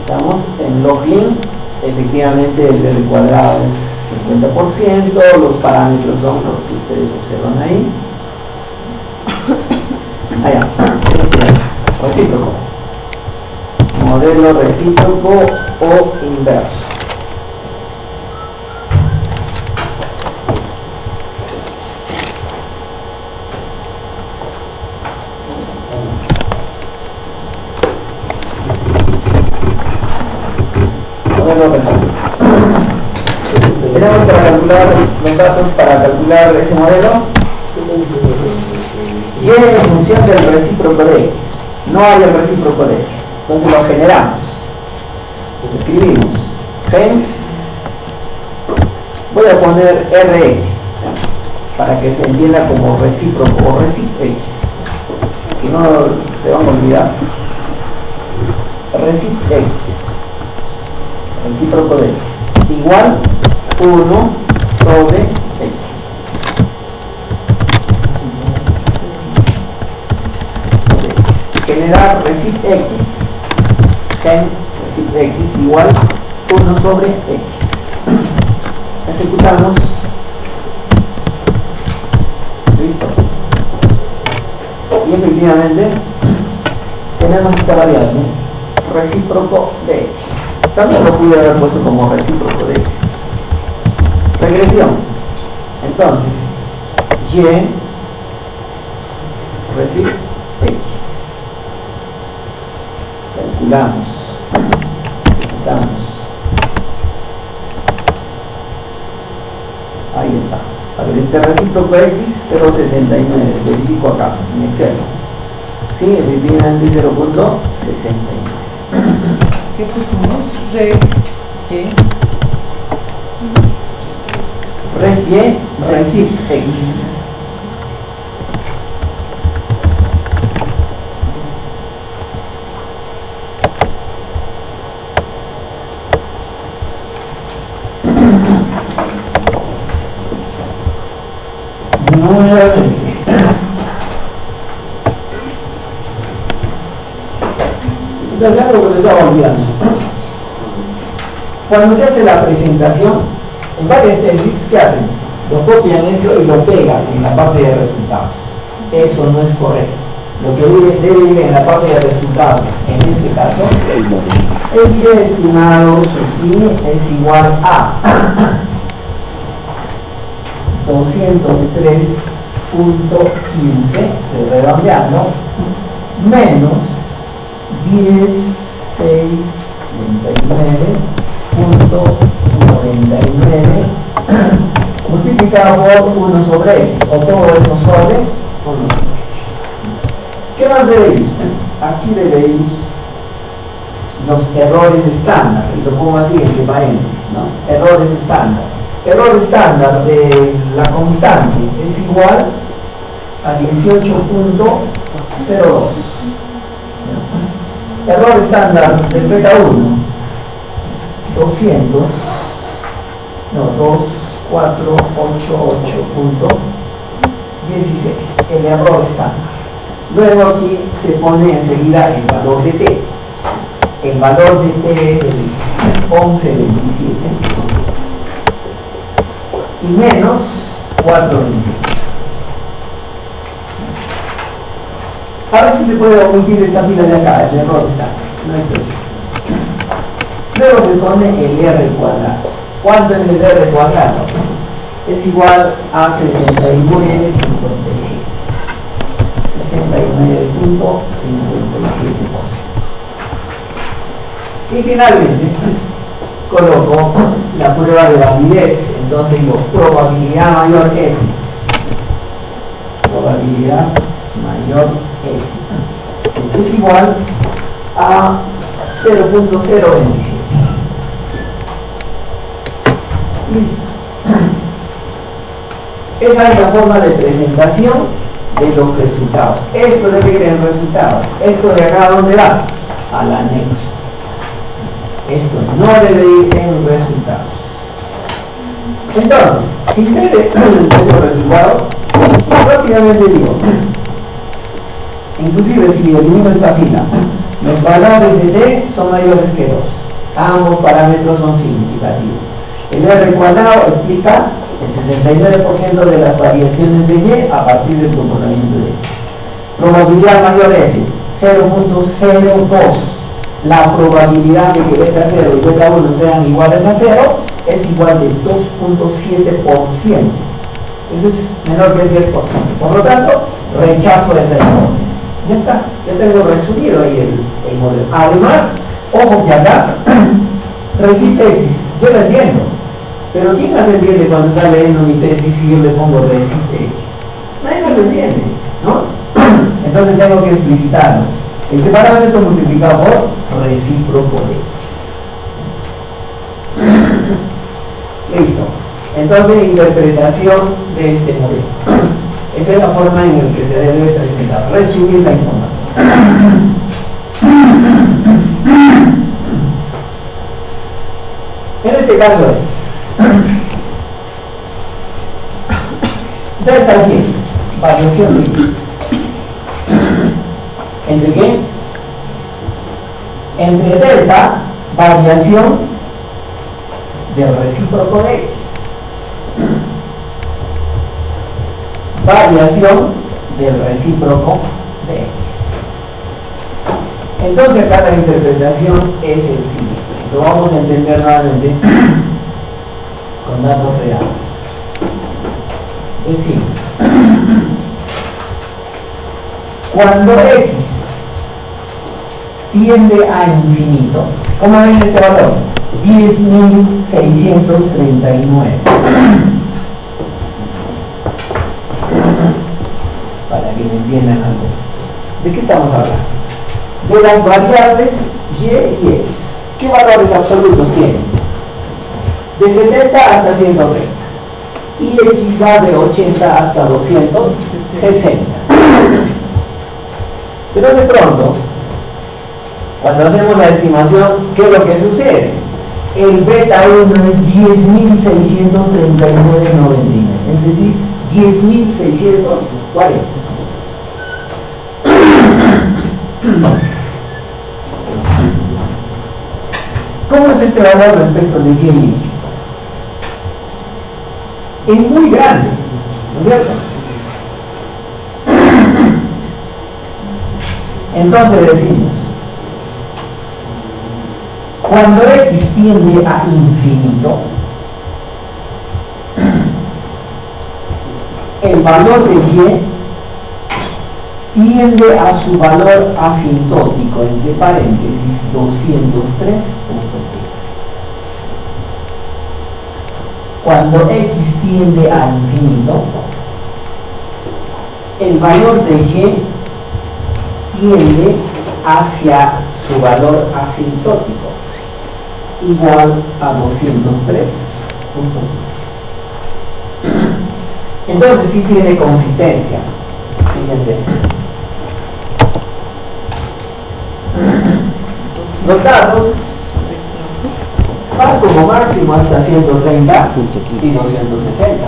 Estamos en log-lin, efectivamente el del cuadrado es 50%, los parámetros son los que ustedes observan ahí. Allá, recíproco. Modelo recíproco o inverso. Tenemos para calcular los datos para calcular ese modelo. Y en función del recíproco de x. No hay el recíproco de x. Entonces lo generamos. Escribimos gen. Voy a poner rx para que se entienda como recíproco o recíproco. Si no se van a olvidar. Recíproco de x igual 1 sobre x. Generar recip x, gen recip x igual 1 sobre x. Ejecutamos. Listo. Y efectivamente tenemos esta variable, recíproco de x. También lo pude haber puesto como recíproco de x. Regresión. Entonces, y recip x Calculamos. Ejecutamos. Ahí está. A ver, este recíproco X, 0,69. Verifico acá, en Excel. Sí, efectivamente 0,69. ¿Qué pusimos? Reg Y. Reg Y, recip X. Nuevamente. Entonces, algo que les estaba olvidando. Cuando se hace la presentación, en varias tesis, ¿qué hacen? Lo copian esto y lo pegan en la parte de resultados. Eso no es correcto. Lo que debe ir en la parte de resultados, en este caso, el que estimado su phi es igual a 203.15, redondeando, menos 10,639.99 multiplicado por 1 sobre X, o todo eso sobre 1 sobre X. ¿Qué más debe ir? Aquí debe ir los errores estándar, y lo pongo así entre paréntesis, ¿no? Errores estándar. Error estándar de la constante es igual a 18.02. Error estándar del beta 1, 2488.16, el error estándar. Luego aquí se pone enseguida el valor de t. El valor de t es 1127 y menos 420. A ver si se puede omitir esta fila de acá, el error está. No hay problema. Luego se pone el r cuadrado. ¿Cuánto es el r cuadrado? Es igual a 69,57. 69.57%. Y finalmente coloco la prueba de validez. Entonces digo probabilidad mayor F. Probabilidad mayor F. Esto es igual a 0.027. Listo. Esa es la forma de presentación de los resultados. Esto debe ir en resultados. Esto de acá, ¿a dónde va? Al anexo. Esto no debe ir en resultados. Entonces, si quiere esos resultados, rápidamente digo, inclusive si elimino esta fila, los valores de t son mayores que 2. Ambos parámetros son significativos. El r cuadrado explica el 69% de las variaciones de y a partir del comportamiento de x. Probabilidad mayor f, 0.02. La probabilidad de que beta 0 y beta 1 sean iguales a 0 es igual de 2.7%. Eso es menor que el 10%. Por lo tanto, rechazo esa hipótesis. Ya está, ya tengo resumido ahí el modelo. Además, ojo que acá, recite X, yo lo entiendo. Pero ¿quién más entiende cuando está leyendo mi tesis y yo le pongo recite X? Nadie más lo entiende, ¿no? Entonces tengo que explicitarlo. Este parámetro multiplicado por recíproco de X. Listo. Entonces, interpretación de este modelo. Esa es la forma en la que se debe presentar. Resumir la información. En este caso es delta y, variación de y. ¿Entre qué? Entre delta, variación del recíproco de X. Variación del recíproco de X. Entonces acá la interpretación es el siguiente. Lo vamos a entender nuevamente con datos reales. Decimos, cuando X tiende a infinito. ¿Cómo ven este valor? 10.639. Para que me entiendan algo más. ¿De qué estamos hablando? De las variables y y x. ¿Qué valores absolutos tienen? De 70 hasta 130. Y x va de 80 hasta 260. Pero de pronto, cuando hacemos la estimación, ¿qué es lo que sucede? El beta 1 es 10.639,99, es decir, 10.640. ¿Cómo es este valor respecto de y x? Es muy grande, ¿no es cierto? Entonces decimos, cuando x tiende a infinito, el valor de y tiende a su valor asintótico, entre paréntesis, 203.3. Cuando x tiende a infinito, el valor de y tiende hacia su valor asintótico, igual a 203.3. Entonces sí tiene consistencia. Fíjense. Los datos van como máximo hasta 130 y 260,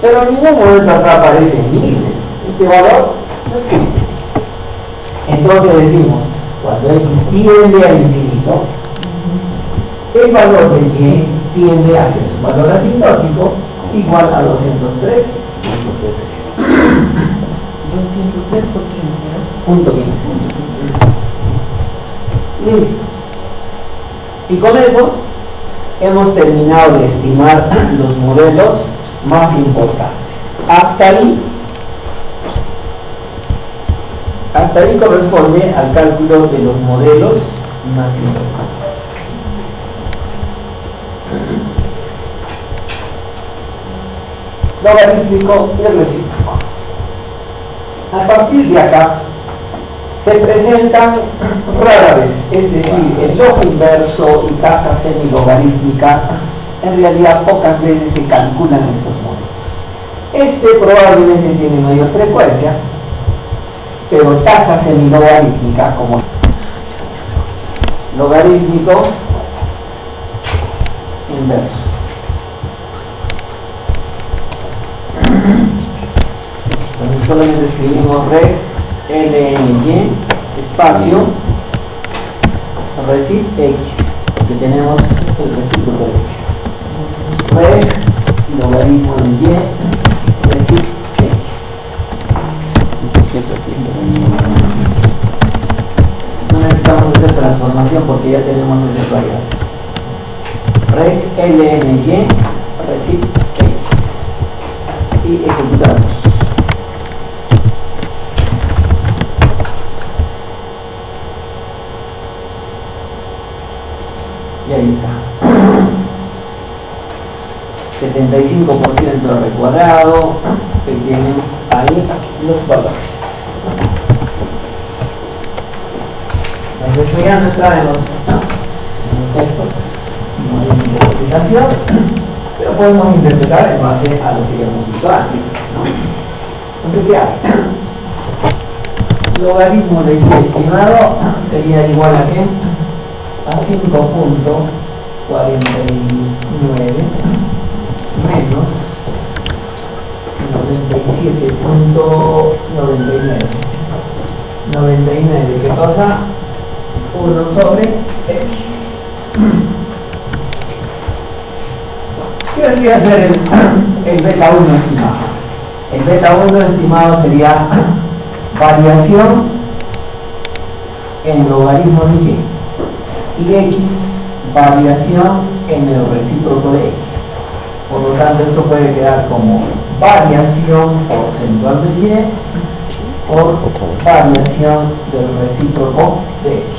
pero en ningún momento acá aparecen miles. Este valor no existe. Entonces decimos, cuando x tiende al infinito, el valor de y tiende hacia su valor asintótico, igual a 203.3. 203 por 15, ¿no? Punto 15. Listo. Y con eso hemos terminado de estimar los modelos más importantes. Hasta ahí corresponde al cálculo de los modelos más importantes. Logarítmico y recíproco. A partir de acá se presentan rara vez, es decir, el log inverso y tasa semilogarítmica, en realidad pocas veces se calculan estos modelos. Este probablemente tiene mayor frecuencia, pero tasa semilogarítmica como logarítmico inverso. Entonces solamente escribimos reg lny espacio recip x, porque tenemos el recíproco de x. Reg logaritmo de y recip x. No necesitamos hacer transformación porque ya tenemos esas variables. Reg lny recip x. Y ejecutamos. Y ahí está. 75% recuadrado, que tienen ahí los valores. Entonces esto ya no está en los textos, no hay interpretación, pero podemos interpretar en base a lo que ya hemos visto antes, ¿no? Entonces, ¿qué hay? Logaritmo de y estimado sería igual a ¿qué? A 5.49 menos 97.99. 99, ¿qué cosa? 1 sobre x. ¿Qué vendría a ser el beta 1 estimado? El beta 1 estimado sería variación en logaritmo de y. Y x, variación en el recíproco de x. Por lo tanto, esto puede quedar como variación porcentual de y por variación del recíproco de x.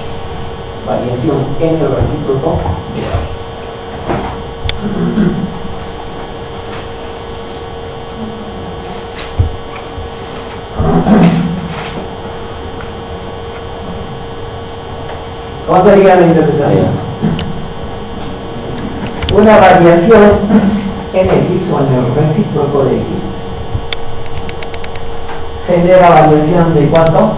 variación en el recíproco de X. ¿Cómo sería la interpretación? Una variación en X o en el recíproco de X genera variación de ¿cuánto?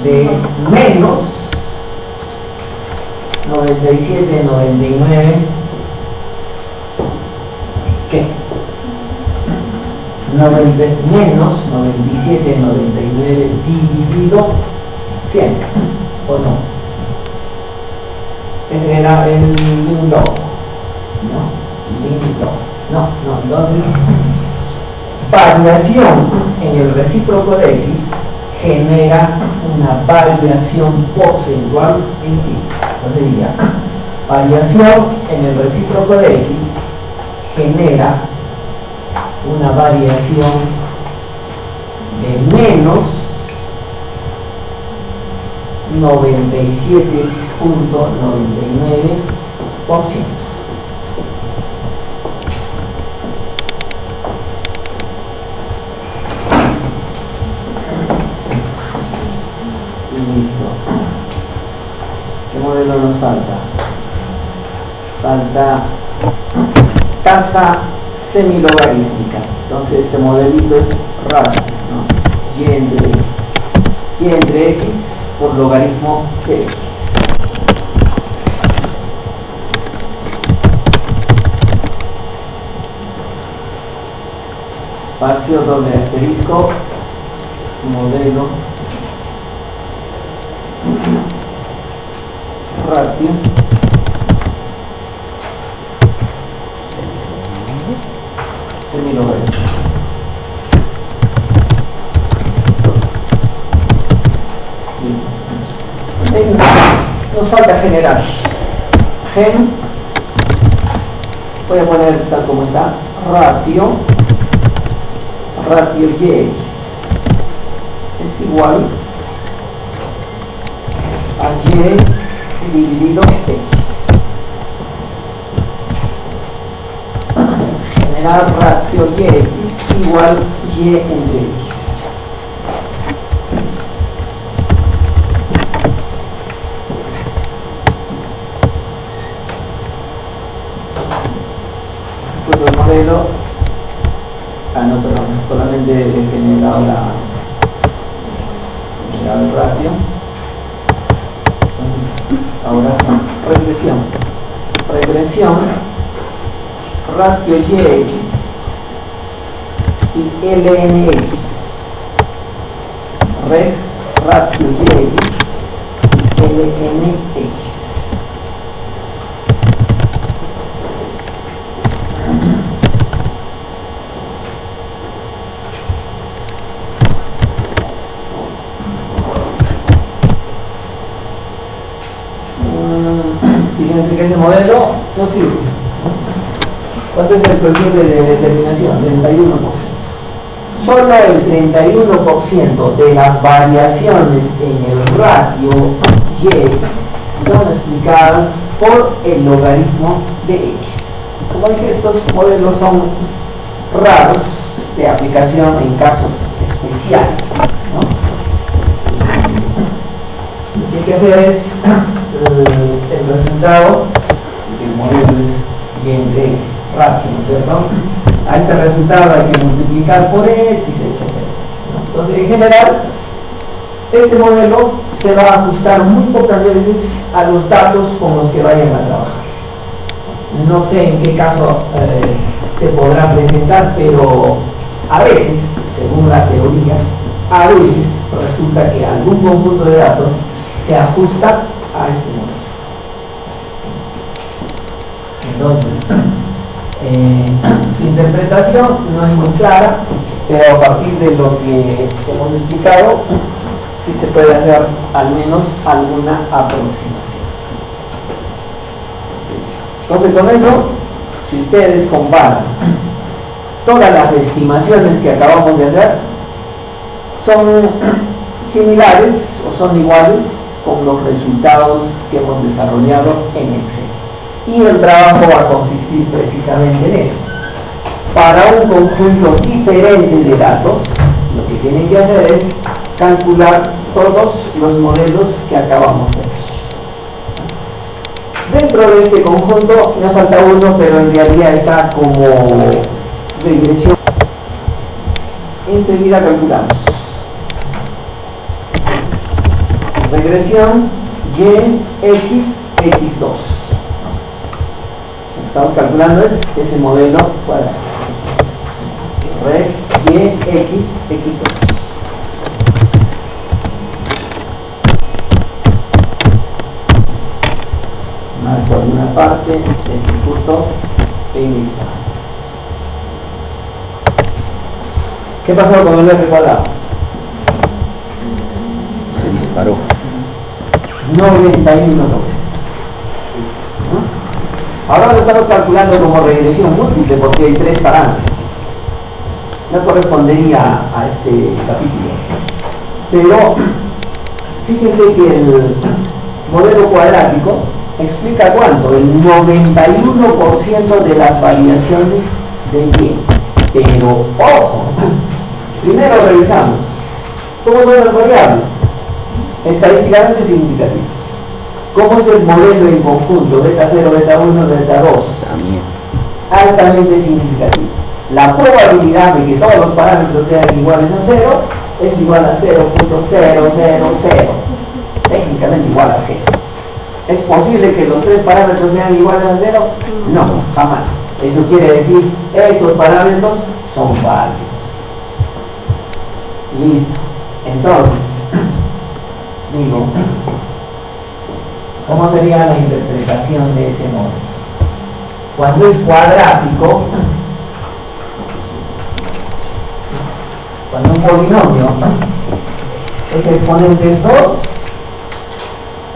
De menos 97, 99, ¿qué? Menos 97, 99 dividido 100, ¿o no? Ese era el log, ¿no? No, entonces variación en el recíproco de X genera una variación porcentual en Y. Entonces diría, variación en el recíproco de X genera una variación de menos 97.99%. Listo. ¿Qué modelo nos falta? Falta tasa semilogarítmica. Entonces este modelito es ratio, ¿no? Y entre X. Y entre X por logaritmo de X. Espacio doble asterisco. Modelo ratio semilogarítmico. Nos falta generar gen, voy a poner tal como está, ratio y x es igual a y dividido x. Generar ratio y x igual y entre x. Pues el modelo, no, perdón, solamente he generado el ratio. Entonces, ahora regresión ratio y x y ln x, ratio y x y ln x. Fíjense que ese modelo no sirve. ¿Cuánto es el coeficiente de determinación? 31%. Solo el 31% de las variaciones en el ratio y x son explicadas por el logaritmo de x. Como dije, estos modelos son raros de aplicación en casos especiales, ¿no? Lo que hay que hacer es el resultado del modelo es y entre x, ratio, ¿no es cierto? A este resultado hay que multiplicar por x, etc. Entonces, en general, este modelo se va a ajustar muy pocas veces a los datos con los que vayan a trabajar. No sé en qué caso se podrá presentar, pero a veces, según la teoría, a veces resulta que algún conjunto de datos se ajusta a este modelo. Entonces, su interpretación no es muy clara, pero a partir de lo que hemos explicado, sí se puede hacer al menos alguna aproximación. Entonces, con eso, si ustedes comparan todas las estimaciones que acabamos de hacer, son similares o son iguales con los resultados que hemos desarrollado en Excel. Y el trabajo va a consistir precisamente en eso. Para un conjunto diferente de datos, lo que tienen que hacer es calcular todos los modelos que acabamos de ver. Dentro de este conjunto me falta uno, pero en realidad está como regresión. Enseguida calculamos. Regresión y, x, x2. Lo que estamos calculando es ese modelo cuadrado. Reg y, x, x2. Marco alguna parte, ejecuto y listo. ¿Qué pasó con el r cuadrado? Se disparó. 91%. Ahora lo estamos calculando como regresión múltiple porque hay 3 parámetros. No correspondería a este capítulo. Pero fíjense que el modelo cuadrático explica cuánto, el 91% de las variaciones de y. Pero ojo, primero revisamos cómo son las variables estadísticamente significativas. ¿Cómo es el modelo en conjunto? Beta 0, beta 1, beta 2. También. Altamente significativo. La probabilidad de que todos los parámetros sean iguales a 0 es igual a 0.000. Técnicamente igual a 0. ¿Es posible que los 3 parámetros sean iguales a 0? No, jamás. Eso quiere decir, estos parámetros son válidos. Listo. Entonces, digo, ¿cómo sería la interpretación de ese modelo? Cuando es cuadrático, cuando un polinomio, ese exponente es 2,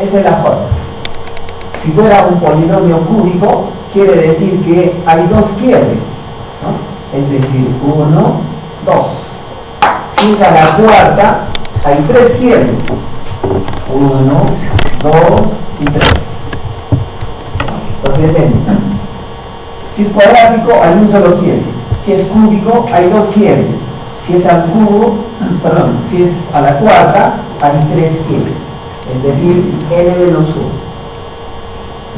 esa es la forma. Si fuera un polinomio cúbico, quiere decir que hay 2 quiebres, ¿no? Es decir, 1, 2. Si es a la cuarta, hay 3 quiebres. 1, 2 y 3. Entonces depende. Si es cuadrático, hay un solo quiebre. Si es cúbico, hay 2 quiebres. Si es al cubo, perdón, si es a la cuarta, hay 3 quiebres. Es decir, n menos 1.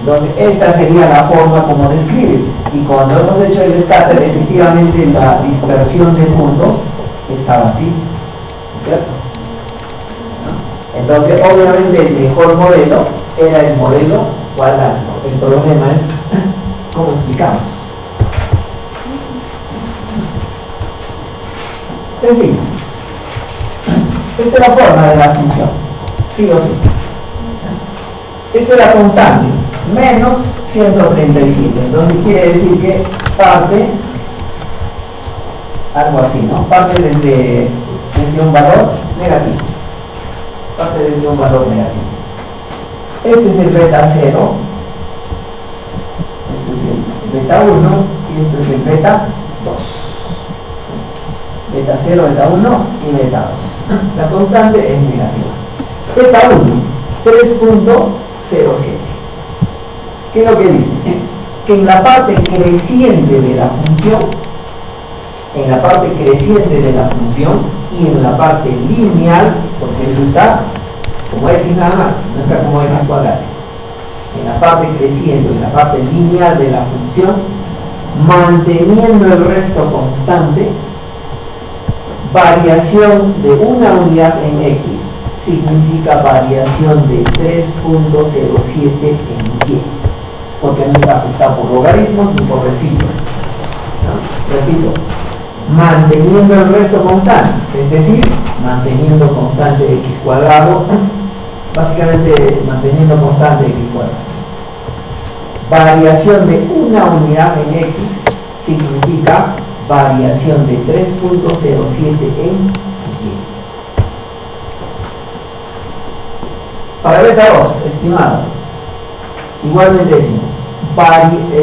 Entonces, esta sería la forma como describe. Y cuando hemos hecho el escáter, efectivamente la dispersión de puntos estaba así, ¿no es cierto? Entonces, obviamente el mejor modelo era el modelo cuadrático. El problema es cómo explicamos. Sencillo. Esta es la forma de la función, sí o sí. Esta es la constante, menos 137. Entonces quiere decir que parte, algo así, ¿no? Parte desde un valor negativo. Parte desde un valor negativo. Este es el beta 0, este es el beta 1 y este es el beta 2. Beta 0, beta 1 y beta 2. La constante es negativa. Beta 1, 3.07. ¿Qué es lo que dice? Que en la parte creciente de la función, y en la parte lineal, porque eso está como x nada más, no está como x cuadrado. En la parte creciente, en la parte lineal de la función, manteniendo el resto constante, variación de una unidad en x significa variación de 3.07 en y, porque no está afectado por logaritmos ni por recíprocos, ¿no? Repito, manteniendo el resto constante, es decir, manteniendo constante x cuadrado, básicamente manteniendo constante x cuadrado. Variación de una unidad en x significa variación de 3.07 en y. Para beta 2, estimado, igualmente decimos,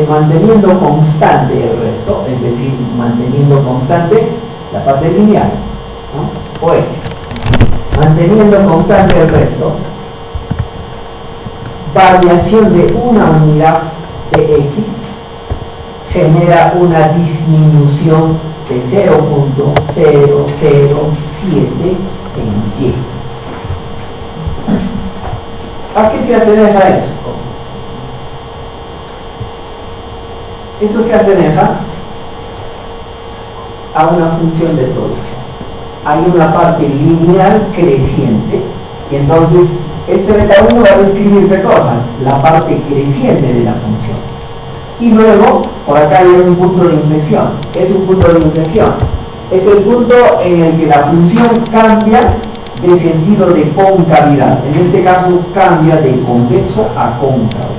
manteniendo constante el resto, es decir, manteniendo constante la parte lineal, ¿no? O x. manteniendo constante el resto, variación de una unidad de X genera una disminución de 0.007 en Y. ¿A qué se asemeja eso? Eso se asemeja a una función de producción. Hay una parte lineal creciente y entonces este beta 1 va a describir qué cosa, la parte creciente de la función. Y luego, por acá hay un punto de inflexión. ¿Qué es un punto de inflexión? Es el punto en el que la función cambia de sentido de concavidad. En este caso, cambia de convexo a cóncavo.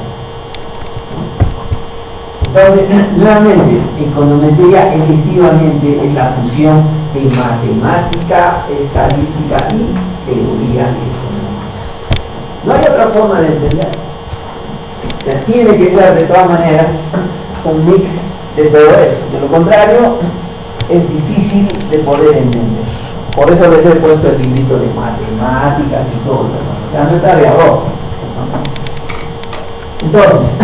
Entonces, nuevamente, econometría efectivamente es la fusión de matemática, estadística y teoría económica. No hay otra forma de entender. O sea, tiene que ser de todas maneras un mix de todo eso. De lo contrario, es difícil de poder entender. Por eso les he puesto el librito de matemáticas y todo. O sea, no está de arroz. Entonces,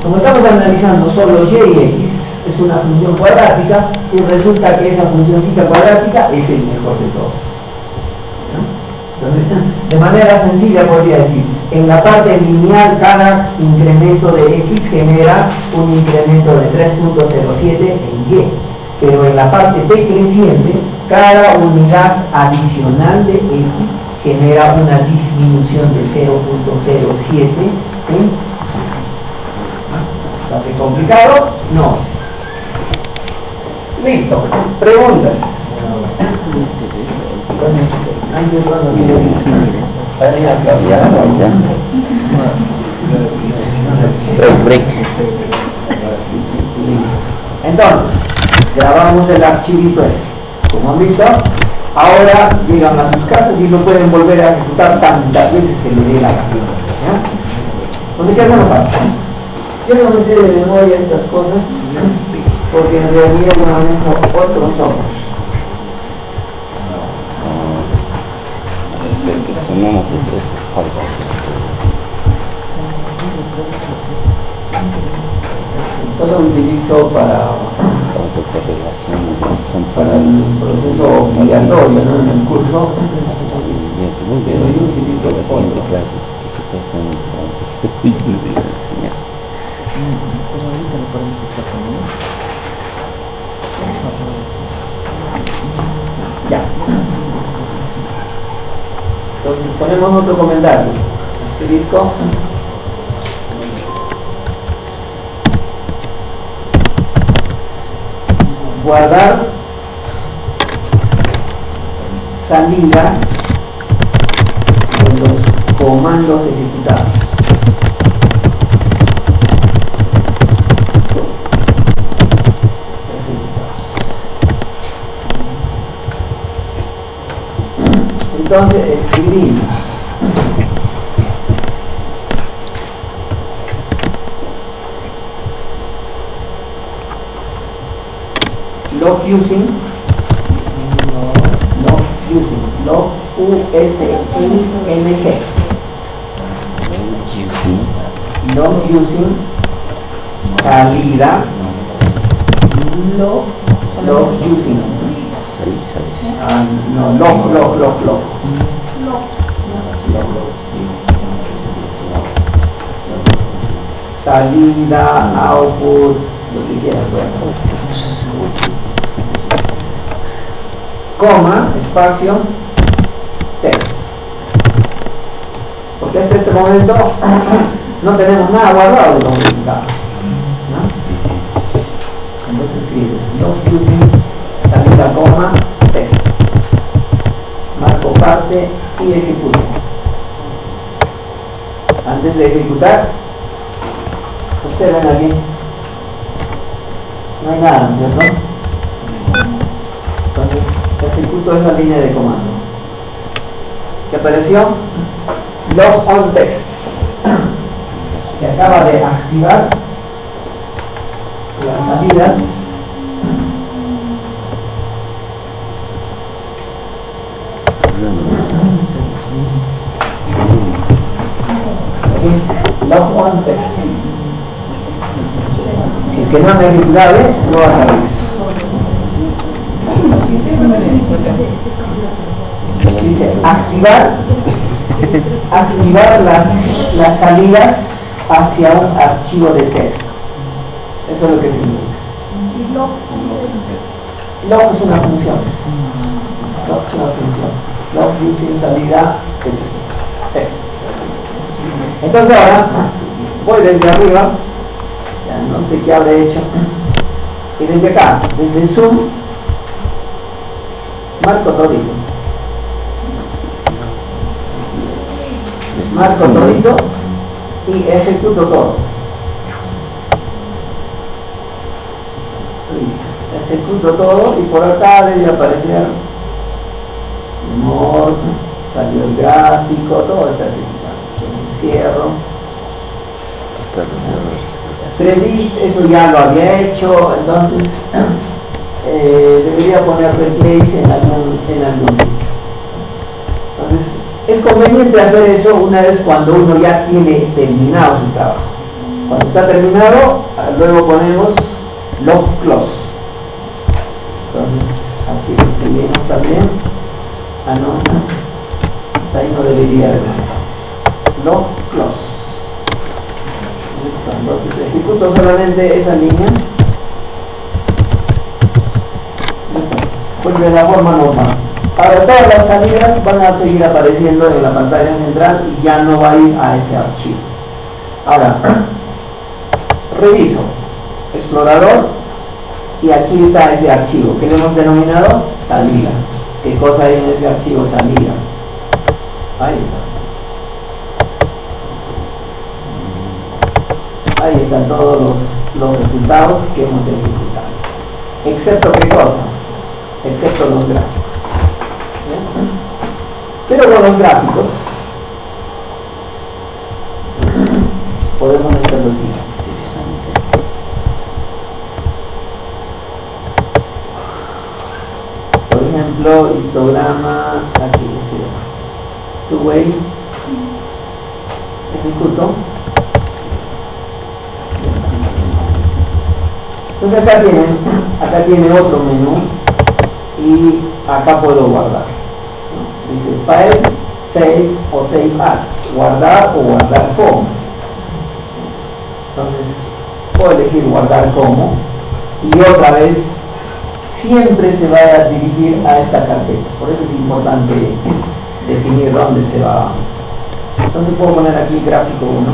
como estamos analizando solo y y x, es una función cuadrática y resulta que esa funcióncita cuadrática es el mejor de todos. Entonces, de manera sencilla podría decir, en la parte lineal cada incremento de x genera un incremento de 3.07 en y, pero en la parte decreciente cada unidad adicional de x genera una disminución de 0.07 en y. ¿Hace complicado? No es. Listo. Preguntas. Break. Entonces, grabamos el archivito ese. Como han visto, ahora llegan a sus casas y lo pueden volver a ejecutar tantas veces se le dé la gana. Entonces, ¿qué hacemos ahora? Yo no me sé de memoria estas cosas porque en realidad yo manejo otros software. Eso no hemos hecho eso. Solo utilizo para Autocorrelación, son el parámetros. proceso migratorio, ¿no? En el curso. Y es muy bien. Por la siguiente clase, que supuestamente vamos a hacer y nos iba a enseñar. Pero ahorita lo podemos hacer también. Ya. Entonces ponemos otro comentario. Asterisco. Guardar salida de los comandos ejecutados. Entonces escribimos log using log using log using salida log using no, log. Salida, outputs, lo que quieras, coma, espacio, text. Porque hasta este momento no tenemos nada guardado de los resultados, ¿no? Entonces escribe log using salida, coma, text. Marco parte y ejecuto. Antes de ejecutar, observen aquí. No hay nada, ¿no es cierto? Entonces, ejecuto esa línea de comando. ¿Qué apareció? Log on text. Se acaba de activar las salidas aquí, log one text. Si es que no me ejecutable, no vas a ver eso. Dice activar las salidas hacia un archivo de texto. Eso es lo que significa. Log es una función. Log using salida de texto. Entonces ahora voy desde arriba, ya no sé qué habré hecho, y desde acá, desde zoom, marco todito. Marco todito y ejecuto todo. Listo. Ejecuto todo y por acá debe aparecer more, salió el gráfico, todo está ejecutado. Cierro. Predict, eso ya lo había hecho, entonces debería poner replace en algún sitio. Entonces es conveniente hacer eso una vez cuando uno ya tiene terminado su trabajo. Cuando está terminado, luego ponemos log close. Entonces aquí lo escribimos también. Ah, no, hasta ahí no debería haber. Log close. Entonces ejecuto solamente esa línea. Vuelve de la forma normal. Ahora todas las salidas van a seguir apareciendo en la pantalla central y ya no va a ir a ese archivo. Ahora, reviso explorador y aquí está ese archivo que le hemos denominado salida. ¿Qué cosa hay en ese archivo salida? Ahí está. Ahí están todos los resultados que hemos ejecutado. ¿Excepto qué cosa? Excepto los gráficos. ¿Bien? Pero con los gráficos podemos hacer lo siguiente. Por ejemplo, histograma, aquí two-way, ejecuto. Entonces acá tiene otro menú y acá puedo guardar, ¿no? Dice File, Save o Save As, guardar o guardar como. Entonces puedo elegir guardar como y otra vez siempre se va a dirigir a esta carpeta. Por eso es importante definir dónde se va. Entonces puedo poner aquí gráfico 1.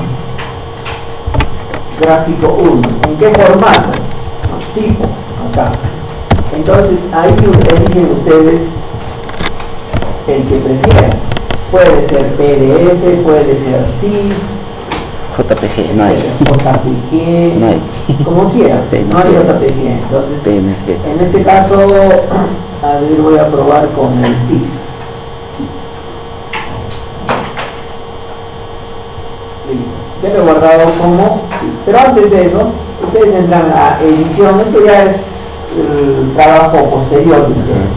Gráfico 1. ¿En qué formato? Tipo, acá. Entonces ahí eligen ustedes el que prefieran. Puede ser PDF, puede ser TIFF, JPG, no hay. JPG, No hay. como quieran. PNG. No hay JPG. Entonces, PNG. en este caso, a ver, voy a probar con el TIFF. Ya lo he guardado como, pero antes de eso, ustedes entran a edición, eso ya es el trabajo posterior de ustedes.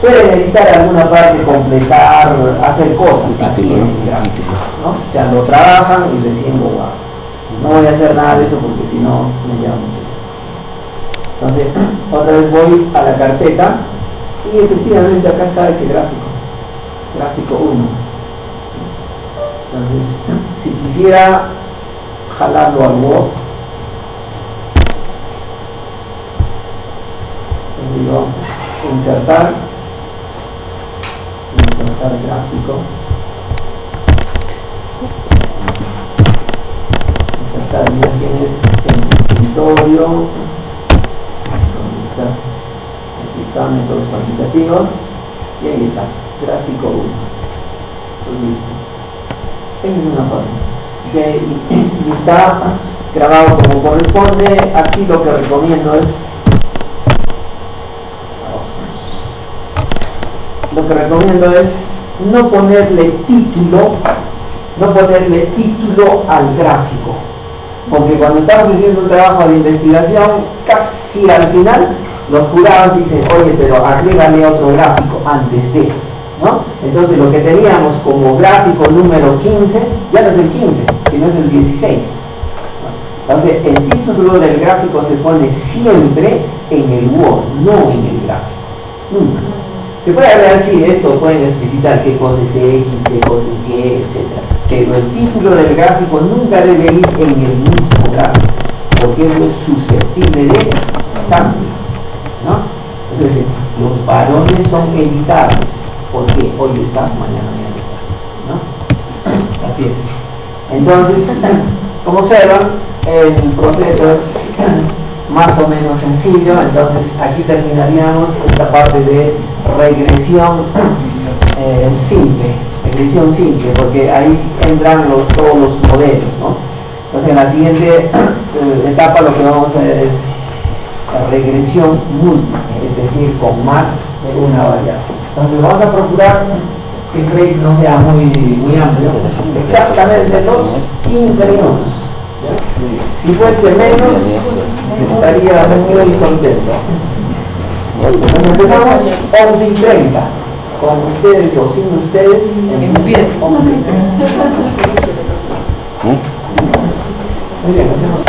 Pueden editar alguna parte, completar, hacer cosas aquí en el gráfico, ¿no? O sea, lo trabajan y recién lo guardan. No voy a hacer nada de eso porque si no me lleva mucho tiempo. Entonces, otra vez voy a la carpeta y efectivamente acá está ese gráfico, gráfico 1. Entonces, si quisiera jalarlo al Word, entonces digo insertar gráfico, insertar imágenes en escritorio, aquí está métodos cuantitativos y ahí está, gráfico 1. Pues listo. Esa es una forma. Y está grabado como corresponde. Aquí lo que recomiendo es no ponerle título al gráfico, porque cuando estamos haciendo un trabajo de investigación, casi al final los jurados dicen, oye, pero agrégale otro gráfico antes de, ¿no? Entonces lo que teníamos como gráfico número 15 ya no es el 15, si no es el 16. Entonces, el título del gráfico se pone siempre en el Word, no en el gráfico. Nunca. Se puede agregar, sí, esto pueden explicitar qué cosa es X, qué cosa es Y, etc. Pero el título del gráfico nunca debe ir en el mismo gráfico, porque es susceptible de cambio, ¿no? Es decir, los varones son editables, porque hoy estás, mañana ya no estás, ¿no? Así es. Entonces, como observan, el proceso es más o menos sencillo. Entonces aquí terminaríamos esta parte de regresión simple, porque ahí entran todos los modelos, ¿no? Entonces en la siguiente etapa lo que vamos a hacer es regresión múltiple, es decir, con más de una variable. Entonces vamos a procurar que el break no sea muy amplio, exactamente los 15 minutos. Si fuese menos, estaría muy contento. Entonces empezamos 11:30. Con ustedes o sin ustedes, empiezo 11:30. Muy bien, hacemos